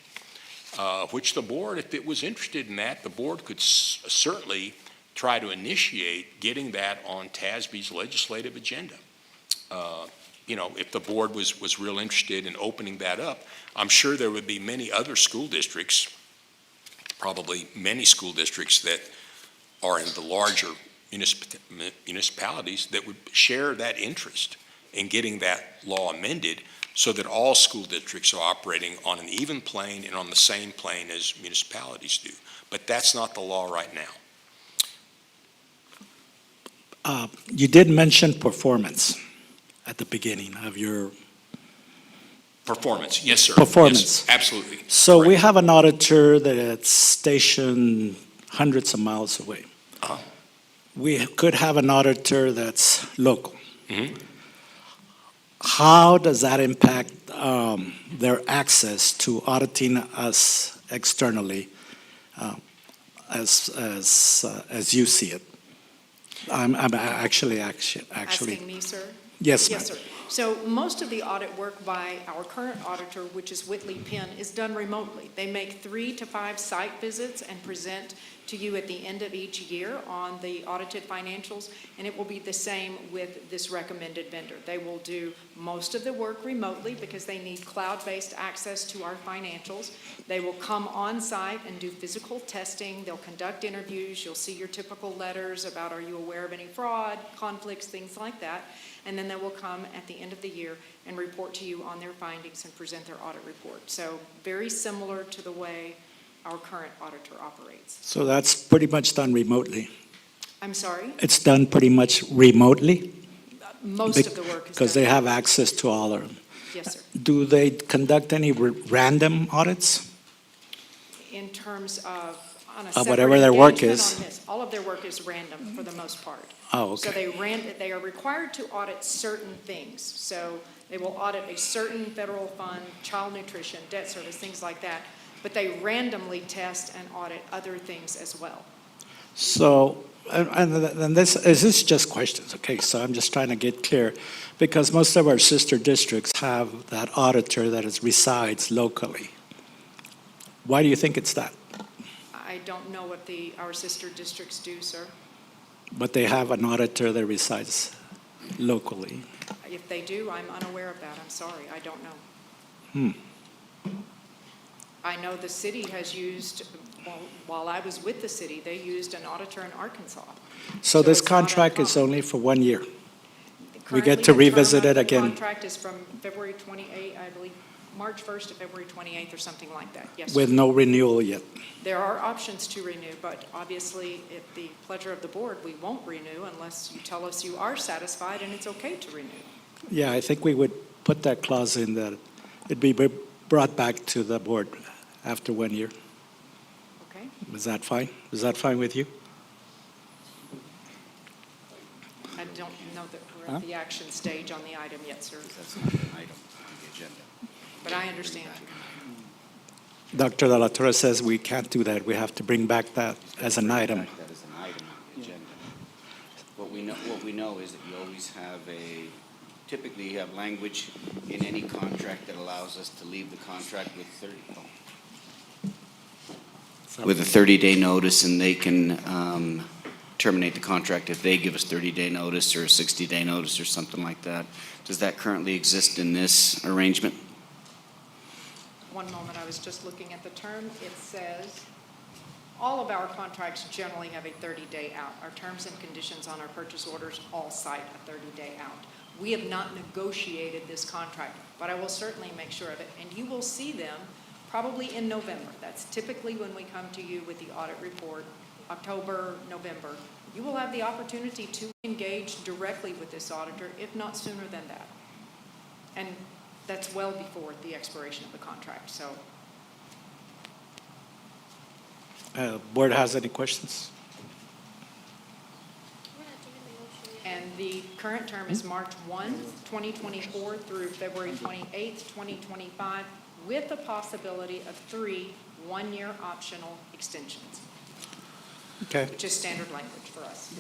Speaker 8: which the board, if it was interested in that, the board could certainly try to initiate getting that on TASB's legislative agenda. If the board was real interested in opening that up, I'm sure there would be many other school districts, probably many school districts that are in the larger municipalities that would share that interest in getting that law amended so that all school districts are operating on an even plane and on the same plane as municipalities do. But that's not the law right now.
Speaker 1: You did mention performance at the beginning of your
Speaker 8: Performance, yes, sir.
Speaker 1: Performance.
Speaker 8: Yes, absolutely.
Speaker 1: So we
Speaker 8: Correct.
Speaker 1: have an auditor that's stationed hundreds of miles away.
Speaker 8: Uh-huh.
Speaker 1: We could have an auditor that's local.
Speaker 8: Mhm.
Speaker 1: How does that impact their access to auditing us externally as you see it? I'm actually.
Speaker 7: Asking me, sir?
Speaker 1: Yes, ma'am.
Speaker 7: Yes, sir. So most of the audit work by our current auditor, which is Whitley Penn, is done remotely. They make 3 to 5 site visits and present to you at the end of each year on the audited financials, and it will be the same with this recommended vendor. They will do most of the work remotely because they need cloud-based access to our financials. They will come on site and do physical testing. They'll conduct interviews. You'll see your typical letters about are you aware of any fraud, conflicts, things like that. And then they will come at the end of the year and report to you on their findings and present their audit report. So very similar to the way our current auditor operates.
Speaker 1: So that's pretty much done remotely.
Speaker 7: I'm sorry?
Speaker 1: It's done pretty much remotely
Speaker 7: Most of the work is
Speaker 1: because
Speaker 7: done.
Speaker 1: they have access to all of them.
Speaker 7: Yes, sir.
Speaker 1: Do they conduct any random audits?
Speaker 7: In terms of, on a
Speaker 1: Of
Speaker 7: separate
Speaker 1: whatever their work
Speaker 7: engagement
Speaker 1: is.
Speaker 7: on this, all of their work is random for the most part.
Speaker 1: Oh,
Speaker 7: So
Speaker 1: okay.
Speaker 7: they are required to audit certain things. So they will audit a certain federal fund, child nutrition, debt service, things like that. But they randomly test and audit other things as well.
Speaker 1: So, and this is just questions, okay? So I'm just trying to get clear because most of our sister districts have that auditor that resides locally. Why do you think it's that?
Speaker 7: I don't know what our sister districts do, sir.
Speaker 1: But they have an auditor that resides locally.
Speaker 7: If they do, I'm unaware of that. I'm sorry, I don't know. I know the city has used, while I was with the city, they used an auditor in Arkansas.
Speaker 1: So this
Speaker 7: it's not
Speaker 1: contract is
Speaker 7: uncommon.
Speaker 1: only for 1 year. We
Speaker 7: Currently,
Speaker 1: get to
Speaker 7: the term
Speaker 1: revisit
Speaker 7: of
Speaker 1: it
Speaker 7: the
Speaker 1: again.
Speaker 7: contract is from February 28, I believe, March 1st to February 28th or something like that. Yes,
Speaker 1: With
Speaker 7: sir.
Speaker 1: no renewal yet.
Speaker 7: There are options to renew, but obviously, at the pleasure of the board, we won't renew unless you tell us you are satisfied and it's okay to renew.
Speaker 1: Yeah, I think we would put that clause in that it'd be brought back to the board after 1 year.
Speaker 7: Okay?
Speaker 1: Is that fine? Is that fine with you?
Speaker 7: I don't know that we're at the action stage on the item yet, sir,
Speaker 4: That's not an item on the agenda.
Speaker 7: but I understand you.
Speaker 1: Dr. De La Torre says we can't do that. We have to bring back that as an item.
Speaker 4: That is an item on the agenda. What we know is that you always have typically you have language in any contract that allows us to leave the contract with 30-day notice, and they can terminate the contract if they give us 30-day notice or a 60-day notice or something like that. Does that currently exist in this arrangement?
Speaker 7: One moment, I was just looking at the term. It says, all of our contracts generally have a 30-day out. Our terms and conditions on our purchase orders all cite a 30-day out. We have not negotiated this contract, but I will certainly make sure of it, and you will see them probably in November. That's typically when we come to you with the audit report, October, November. You will have the opportunity to engage directly with this auditor, if not sooner than that. And that's well before the expiration of the contract, so.
Speaker 1: Board has any questions?
Speaker 7: And the current term is March 1, 2024 through February 28, 2025, with the possibility of 3 one-year optional extensions,
Speaker 1: Okay.
Speaker 7: which is standard language for us.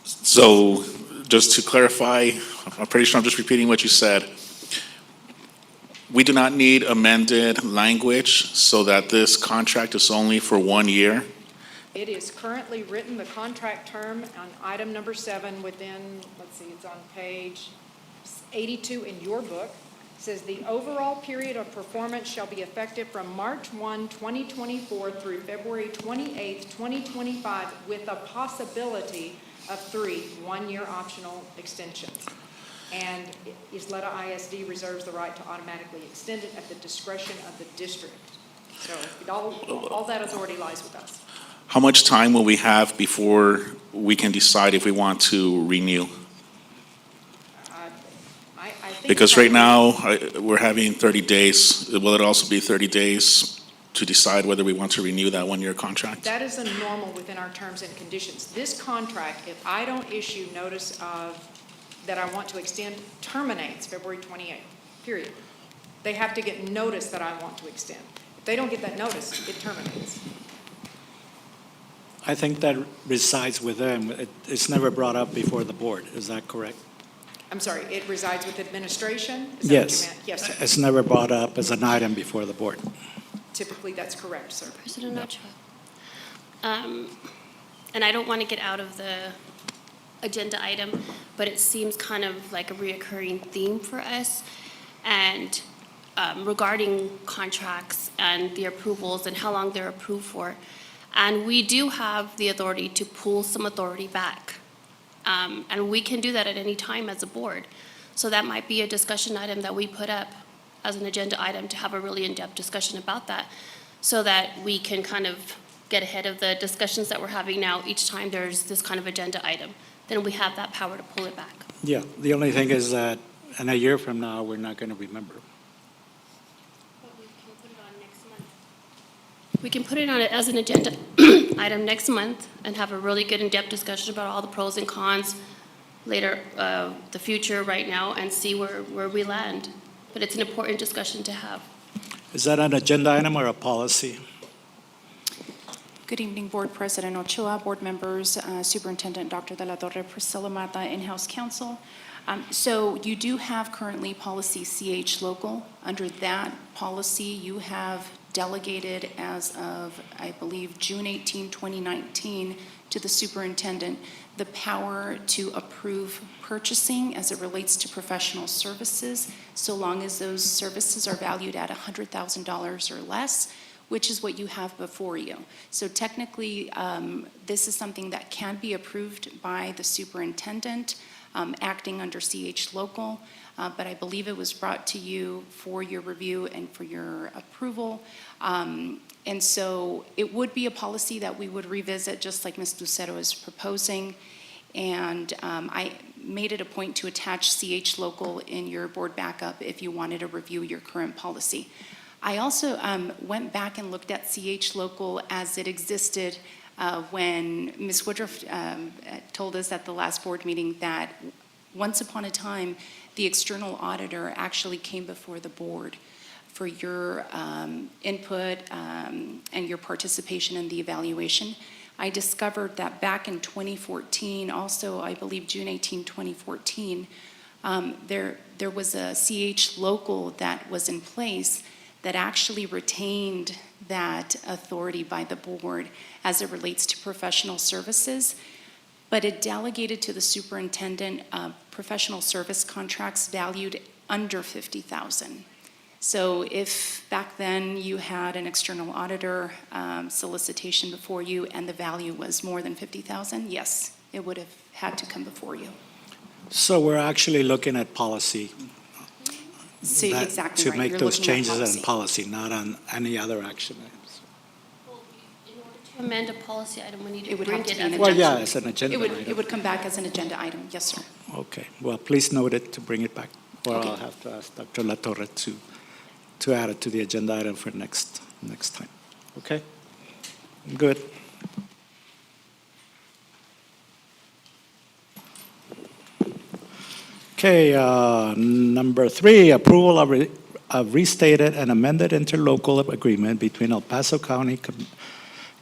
Speaker 9: So just to clarify, I'm pretty sure I'm just repeating what you said. We do not need amended language so that this contract is only for 1 year.
Speaker 7: It is currently written, the contract term on item number 7 within, let's see, it's on page 82 in your book, says the overall period of performance shall be effective from March 1, 2024 through February 28, 2025, with a possibility of 3 one-year optional extensions. And Ysleta ISD reserves the right to automatically extend it at the discretion of the district. So all that authority lies with us.
Speaker 9: How much time will we have before we can decide if we want to renew?
Speaker 7: I think
Speaker 9: Because right
Speaker 7: probably-
Speaker 9: now, we're having 30 days. Will it also be 30 days to decide whether we want to renew that 1-year contract?
Speaker 7: That is a normal within our terms and conditions. This contract, if I don't issue notice of that I want to extend, terminates February 28th, period. They have to get notice that I want to extend. If they don't get that notice, it terminates.
Speaker 1: I think that resides with them. It's never brought up before the board. Is that correct?
Speaker 7: I'm sorry, it resides with administration? Is that what
Speaker 1: Yes.
Speaker 7: you meant? Yes, sir.
Speaker 1: It's never brought up as an item before the board.
Speaker 7: Typically, that's correct, sir.
Speaker 6: President Ochoa. And I don't want to get out of the agenda item, but it seems kind of like a reoccurring theme for us. And regarding contracts and the approvals and how long they're approved for. And we do have the authority to pull some authority back. And we can do that at any time as a board. So that might be a discussion item that we put up as an agenda item to have a really in-depth discussion about that, so that we can kind of get ahead of the discussions that we're having now each time there's this kind of agenda item. Then we have that power to pull it back.
Speaker 1: Yeah, the only thing is that in a year from now, we're not going to remember.
Speaker 6: But we can put it on next month. We can put it on as an agenda item next month and have a really good in-depth discussion about all the pros and cons later, the future right now, and see where we land. But it's an important discussion to have.
Speaker 1: Is that an agenda item or a policy?
Speaker 10: Good evening, Board President Ochoa, board members, Superintendent Dr. De La Torre, Priscilla Mata, in-house counsel. So you do have currently policy CH local. Under that policy, you have delegated as of, I believe, June 18, 2019, to the superintendent the power to approve purchasing as it relates to professional services, so long as those services are valued at $100,000 or less, which is what you have before you. So technically, this is something that can be approved by the superintendent, acting under CH Local, but I believe it was brought to you for your review and for your approval. And so it would be a policy that we would revisit, just like Ms. Lucero is proposing. And I made it a point to attach CH Local in your board backup if you wanted to review your current policy. I also went back and looked at CH Local as it existed when Ms. Woodruff told us at the last board meeting that once upon a time, the external auditor actually came before the board for your input and your participation in the evaluation. I discovered that back in 2014, also I believe June 18, 2014, there was a CH Local that was in place that actually retained that authority by the board as it relates to professional services, but it delegated to the superintendent professional service contracts valued under $50,000. So if back then you had an external auditor solicitation before you and the value was more than $50,000, yes, it would have had to come before you.
Speaker 1: So we're actually looking at policy.
Speaker 10: So
Speaker 1: that-
Speaker 10: exactly
Speaker 1: to
Speaker 10: right.
Speaker 1: make
Speaker 10: You're
Speaker 1: those
Speaker 10: looking at
Speaker 1: changes in policy, not on any other action items.
Speaker 6: Well, in order to amend a policy item, we need to
Speaker 10: It would
Speaker 6: bring
Speaker 10: have to
Speaker 6: it
Speaker 10: be
Speaker 6: as
Speaker 10: an
Speaker 6: an
Speaker 1: Well,
Speaker 10: agenda.
Speaker 1: yeah, it's an agenda
Speaker 10: It
Speaker 1: item.
Speaker 10: would come back as an agenda item, yes, sir.
Speaker 1: Okay, well, please note it to bring it back, or
Speaker 10: Okay.
Speaker 1: I'll have to ask Dr. Latorre to add it to the agenda item for next time. Okay? Good. Okay, number 3, approval of restated and amended interlocal agreement between El Paso County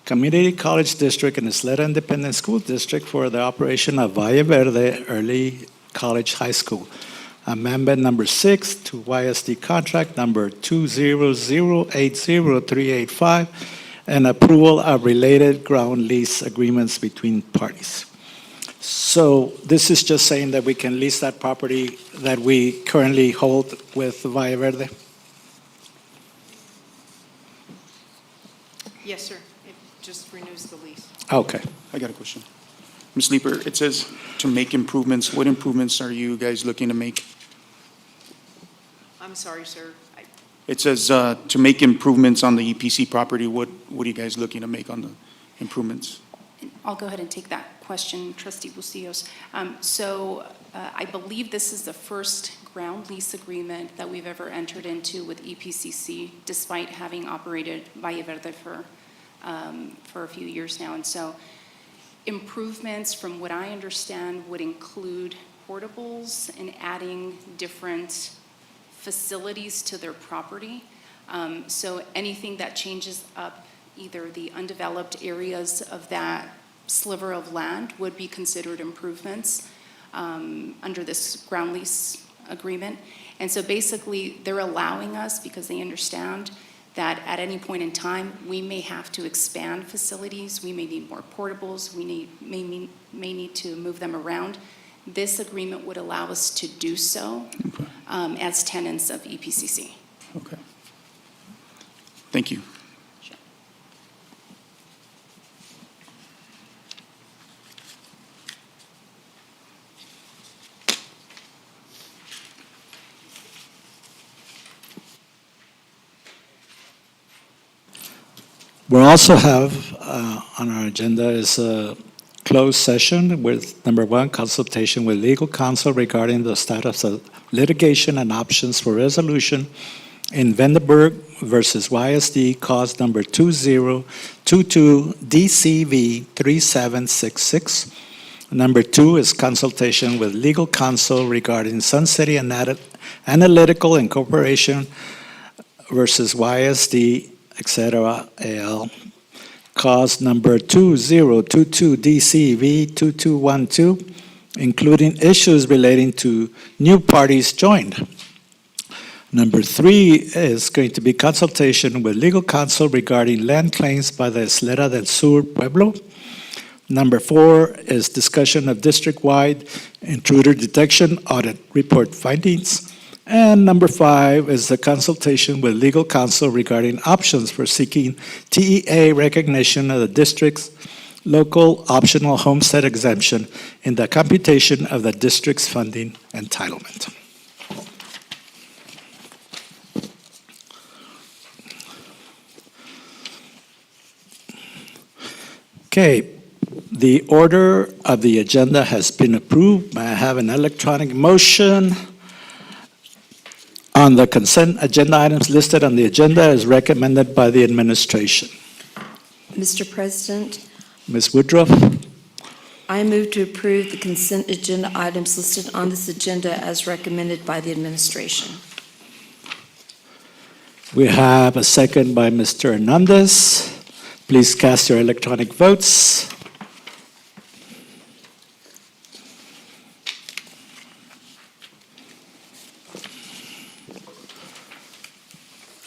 Speaker 1: Community College District and Ysleta Independent School District for the operation of Valle Verde Early College High School. Amendment number 6 to YSD contract number 200803885, and approval of related ground lease agreements between parties. So this is just saying that we can lease that property that we currently hold with Valle Verde?
Speaker 7: Yes, sir. It just renews the lease.
Speaker 1: Okay.
Speaker 11: I got a question. Ms. Leeper, it says to make improvements. What improvements are you guys looking to make?
Speaker 7: I'm sorry, sir.
Speaker 11: It says to make improvements on the EPC property. What are you guys looking to make on the improvements?
Speaker 10: I'll go ahead and take that question, Trustee Bustillos. I believe this is the first ground lease agreement that we've ever entered into with EPCC, despite having operated Valle Verde for a few years now. And so improvements, from what I understand, would include portables and adding different facilities to their property. So anything that changes up either the undeveloped areas of that sliver of land would be considered improvements under this ground lease agreement. And so basically, they're allowing us, because they understand that at any point in time, we may have to expand facilities, we may need more portables, we may need to move them around. This agreement would allow us to do so as tenants of EPCC.
Speaker 11: Okay. Thank you.
Speaker 1: We also have on our agenda is a closed session with number 1, consultation with legal counsel regarding the status of litigation and options for resolution in Vandenberg versus YSD, cause number 2022 DCV 3766. Number 2 is consultation with legal counsel regarding Sun City Analytical Incorporation versus YSD, etc. AL, cause number 2022 DCV 2212, including issues relating to new parties joined. Number 3 is going to be consultation with legal counsel regarding land claims by the Ysleta del Sur Pueblo. Number 4 is discussion of district-wide intruder detection audit report findings. And number 5 is the consultation with legal counsel regarding options for seeking TEA recognition of the district's local optional homestead exemption in the computation of the district's funding entitlement. Okay, the order of the agenda has been approved. May I have an electronic motion on the consent agenda items listed on the agenda as recommended by the administration?
Speaker 2: Mr. President,
Speaker 1: Ms. Woodruff,
Speaker 2: I move to approve the consent agenda items listed on this agenda as recommended by the administration.
Speaker 1: we have a second by Mr. Hernandez. Please cast your electronic votes.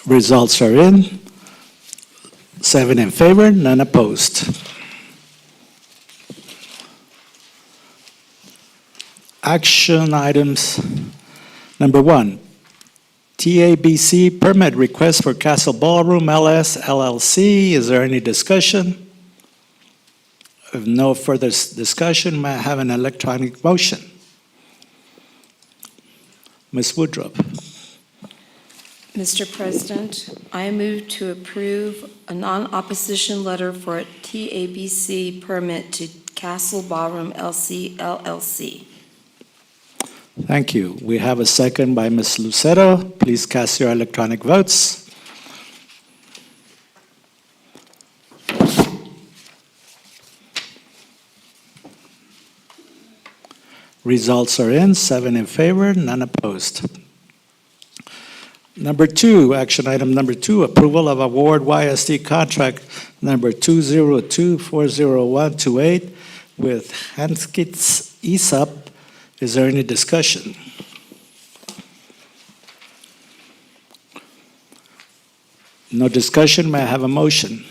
Speaker 1: Results are in. 7 in favor, none opposed. Action items. Number 1, TABC permit request for Castle Ballroom LS LLC. Is there any discussion? If no further discussion, may I have an electronic motion? Ms. Woodruff.
Speaker 2: Mr. President, I move to approve a non-opposition letter for a TABC permit to Castle Ballroom LLC.
Speaker 1: Thank you. We have a second by Ms. Lucero. Please cast your electronic votes. Results are in. 7 in favor, none opposed. Number 2, action item number 2, approval of award YISD contract number 202-40128 with Hanskits ESUP. Is there any discussion? No discussion, may I have a motion?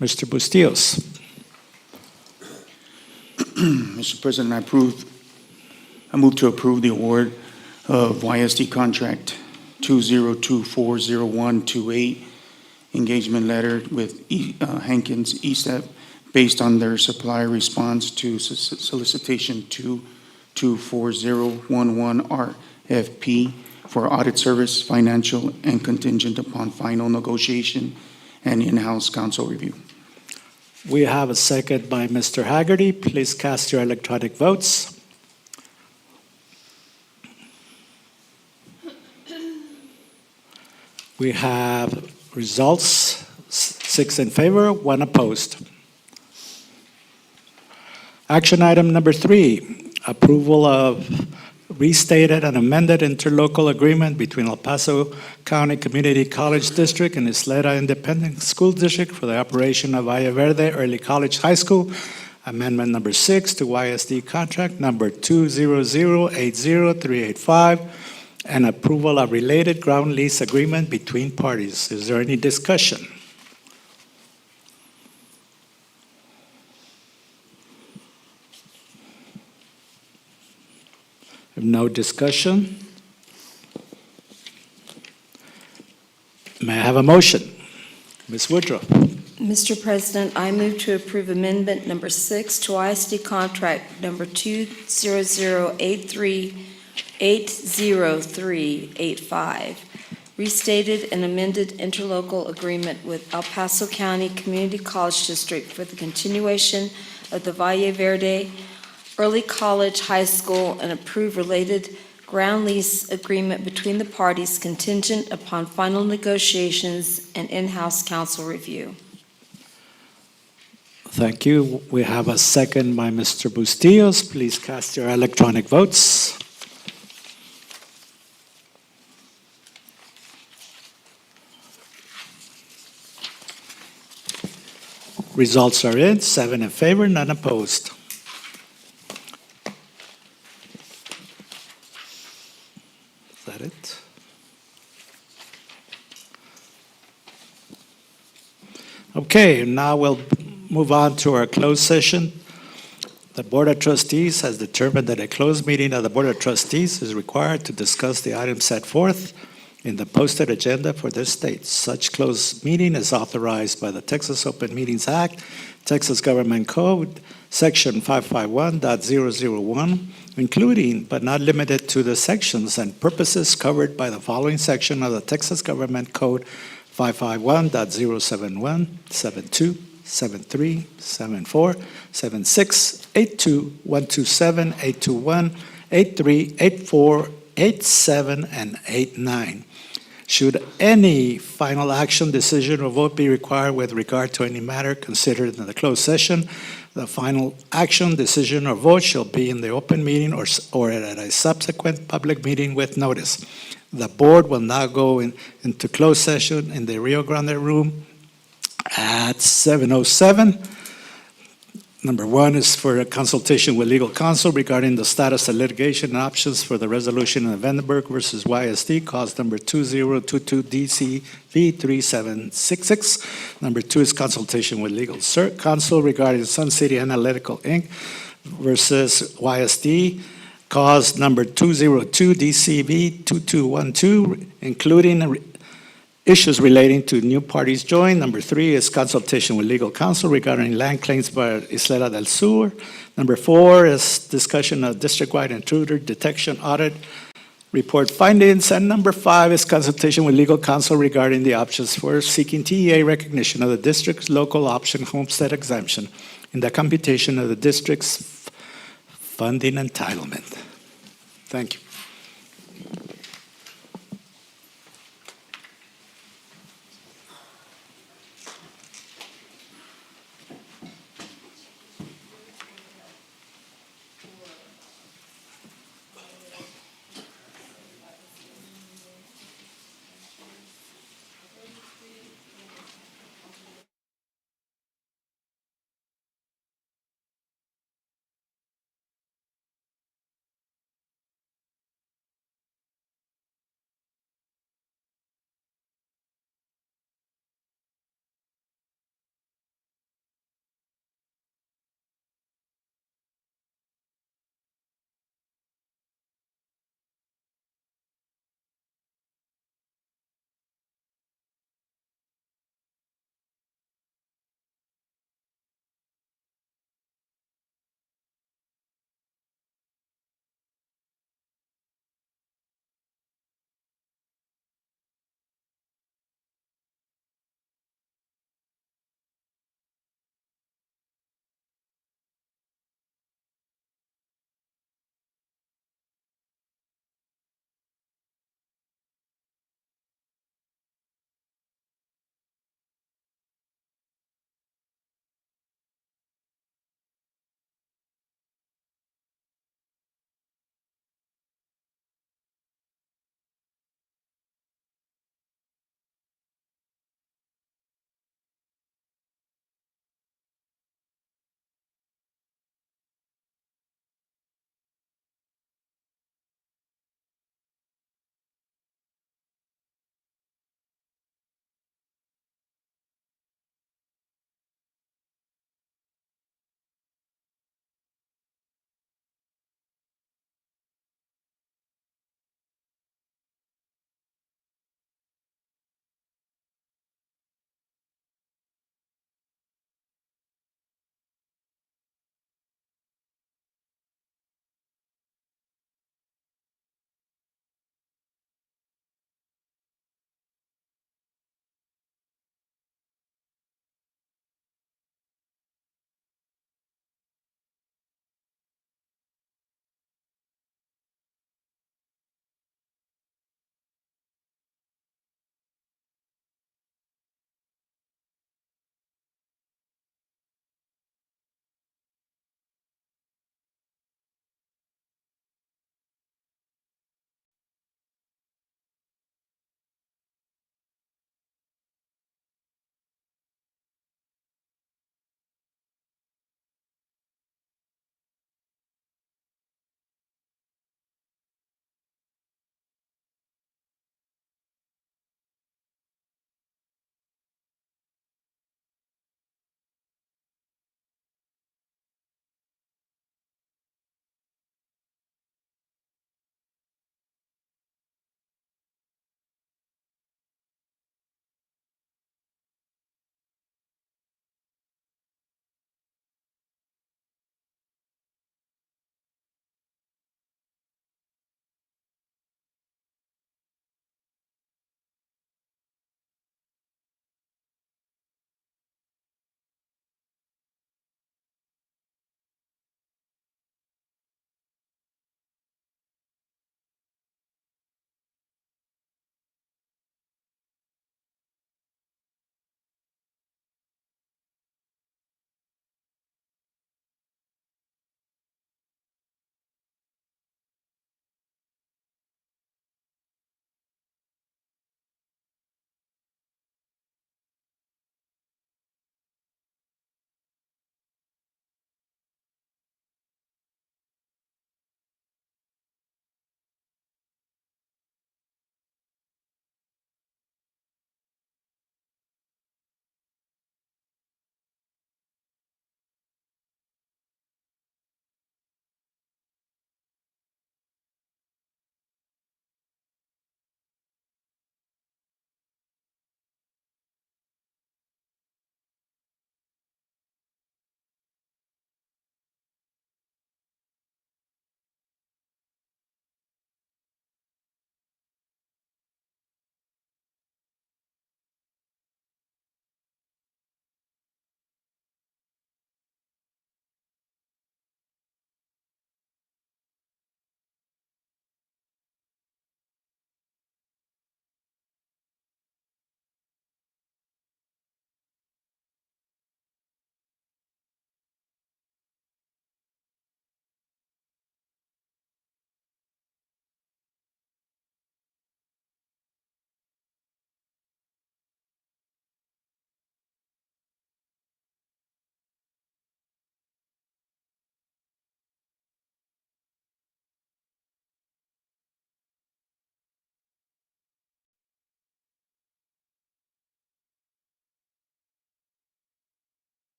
Speaker 1: Mr. Bustillos.
Speaker 11: Mr. President, I move to approve the award of YSD contract 202-40128 engagement letter with Hankins ESAP based on their supplier response to solicitation 24011 RFP for audit service, financial, and contingent upon final negotiation and in-house counsel review.
Speaker 1: We have a second by Mr. Haggerty. Please cast your electronic votes. We have results, 6 in favor, 1 opposed. Action item number 3, approval of restated and amended interlocal agreement between El Paso County Community College District and Ysleta Independent School District for the operation of Valle Verde Early College High School. Amendment number 6 to YSD contract number 200803885, and approval of related ground lease agreement between parties. Is there any discussion? If no discussion, may I have a motion? Ms. Woodruff.
Speaker 2: Mr. President, I move to approve amendment number 6 to ISD contract number 20083803885, restated and amended interlocal agreement with El Paso County Community College District for the continuation of the Valle Verde Early College High School and approve related ground lease agreement between the parties contingent upon final negotiations and in-house counsel review.
Speaker 1: Thank you. We have a second by Mr. Bustillos. Please cast your electronic votes. Results are in, 7 in favor, none opposed. that it? Okay, now we'll move on to our closed session. The Board of Trustees has determined that a closed meeting of the Board of Trustees is required to discuss the items set forth in the posted agenda for this date. Such closed meeting is authorized by the Texas Open Meetings Act, Texas Government Code, Section 551.001, including but not limited to the sections and purposes covered by the following section of the Texas Government Code 551.071, 72, 73, 74, 76, 82, 127, 821, 83, 84, 87, and 89. Should any final action, decision, or vote be required with regard to any matter considered in the closed session, the final action, decision, or vote shall be in the open meeting or at a subsequent public meeting with notice. The board will now go into closed session in the Rio Grande room at 7:07. Number one is for a consultation with legal counsel regarding the status of litigation and options for the resolution of Vandenberg versus YSD, cause number 2022 DCV 3766. Number two is consultation with legal counsel regarding Sun City Analytical Inc. versus YSD, cause number 202 DCV 2212, including issues relating to new parties joined. Number three is consultation with legal counsel regarding land claims by Ysleta del Sur. Number four is discussion of district-wide intruder detection audit report findings. And number five is consultation with legal counsel regarding the options for seeking TEA recognition of the district's local option homestead exemption in the computation of the district's funding entitlement. Thank you.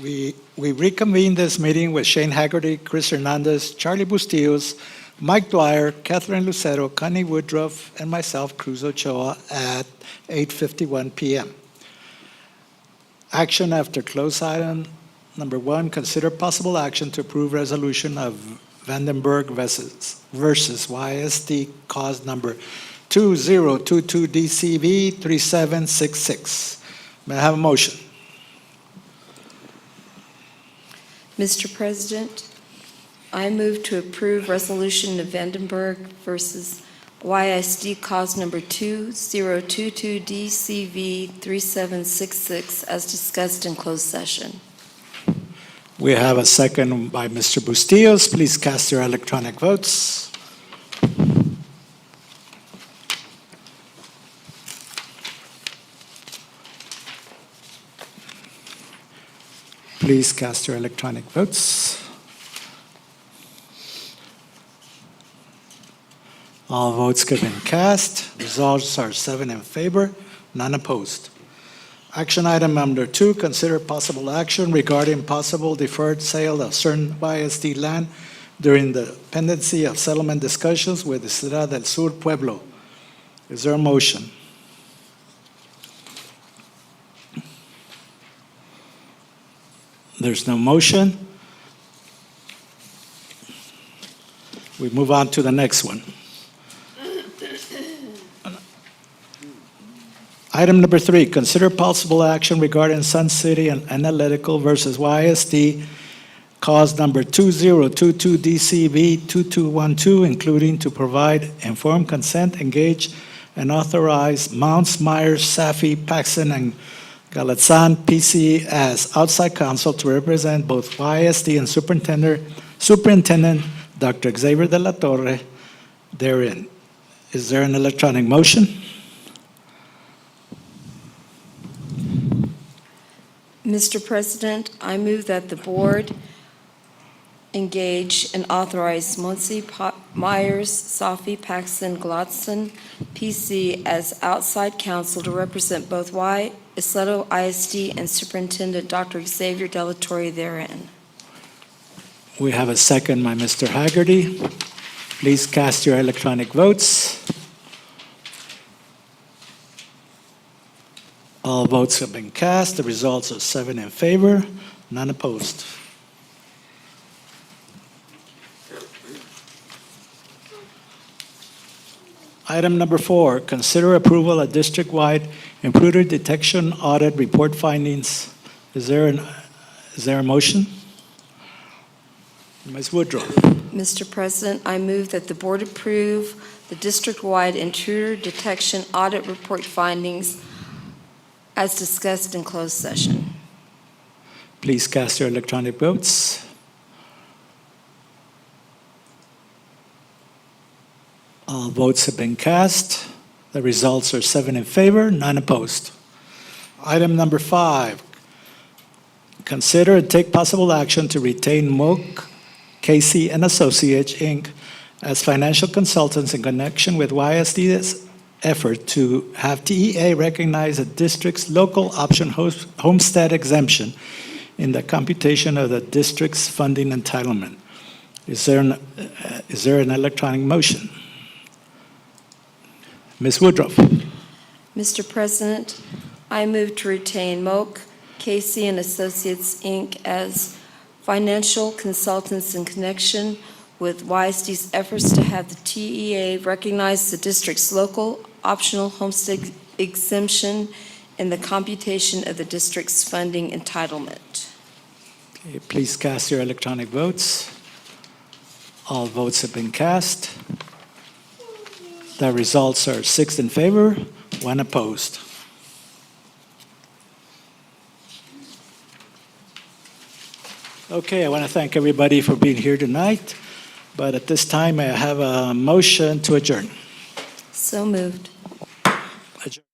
Speaker 1: We reconvene this meeting with Shane Haggerty, Chris Hernandez, Charlie Bustillos, Mike Dwyer, Catherine Lucero, Connie Woodruff, and myself, Cruz Ochoa, at 8:51 p.m. Action after close item number 1, consider possible action to approve resolution of Vandenberg versus YSD cause number 2022 DCV 3766. May I have a motion?
Speaker 2: Mr. President, I move to approve resolution of Vandenberg versus YISD cause number 2022 DCV 3766 as discussed in closed session.
Speaker 1: We have a second by Mr. Bustillos. Please cast your electronic votes. Please cast your electronic votes. All votes have been cast. Results are 7 in favor, none opposed. Action item number 2, consider possible action regarding possible deferred sale of certain YSD land during the pendency of settlement discussions with Ysleta del Sur Pueblo. Is there a motion? There's no motion. We move on to the next one. Item number 3, consider possible action regarding Sun City and Analytical versus YSD, cause number 2022 DCV 2212, including to provide informed consent, engage, and authorize Mounts, Myers, Safi, Paxson, and Galatzan PC as outside counsel to represent both YSD and Superintendent Dr. Xavier de la Torre therein. Is there an electronic motion?
Speaker 2: Mr. President, I move that the board engage and authorize Muncie, Myers, Safi, Paxson, Glotzen, PC as outside counsel to represent both Ysleta ISD and Superintendent Dr. Xavier de la Torre therein.
Speaker 1: We have a second by Mr. Haggerty. Please cast your electronic votes. All votes have been cast. The results are 7 in favor, none opposed. Item number 4, consider approval of district-wide intruder detection audit report findings. Is there a motion? Ms. Woodruff.
Speaker 2: Mr. President, I move that the board approve the district-wide intruder detection audit report findings as discussed in closed session.
Speaker 1: Please cast your electronic votes. All votes have been cast. The results are 7 in favor, none opposed. Item number 5, consider and take possible action to retain Moak, Casey and Associates, Inc. as financial consultants in connection with YSD's effort to have TEA recognize the district's local option homestead exemption in the computation of the district's funding entitlement. Is there an electronic motion? Ms. Woodruff.
Speaker 2: Mr. President, I move to retain Moak, Casey and Associates, Inc. as financial consultants in connection with YSD's efforts to have the TEA recognize the district's local optional homestead exemption in the computation of the district's funding entitlement.
Speaker 1: Okay, please cast your electronic votes. All votes have been cast. The results are 6 in favor, 1 opposed. Okay, I want to thank everybody for being here tonight, but at this time I have a motion to adjourn.
Speaker 2: So moved.
Speaker 1: Adjourn.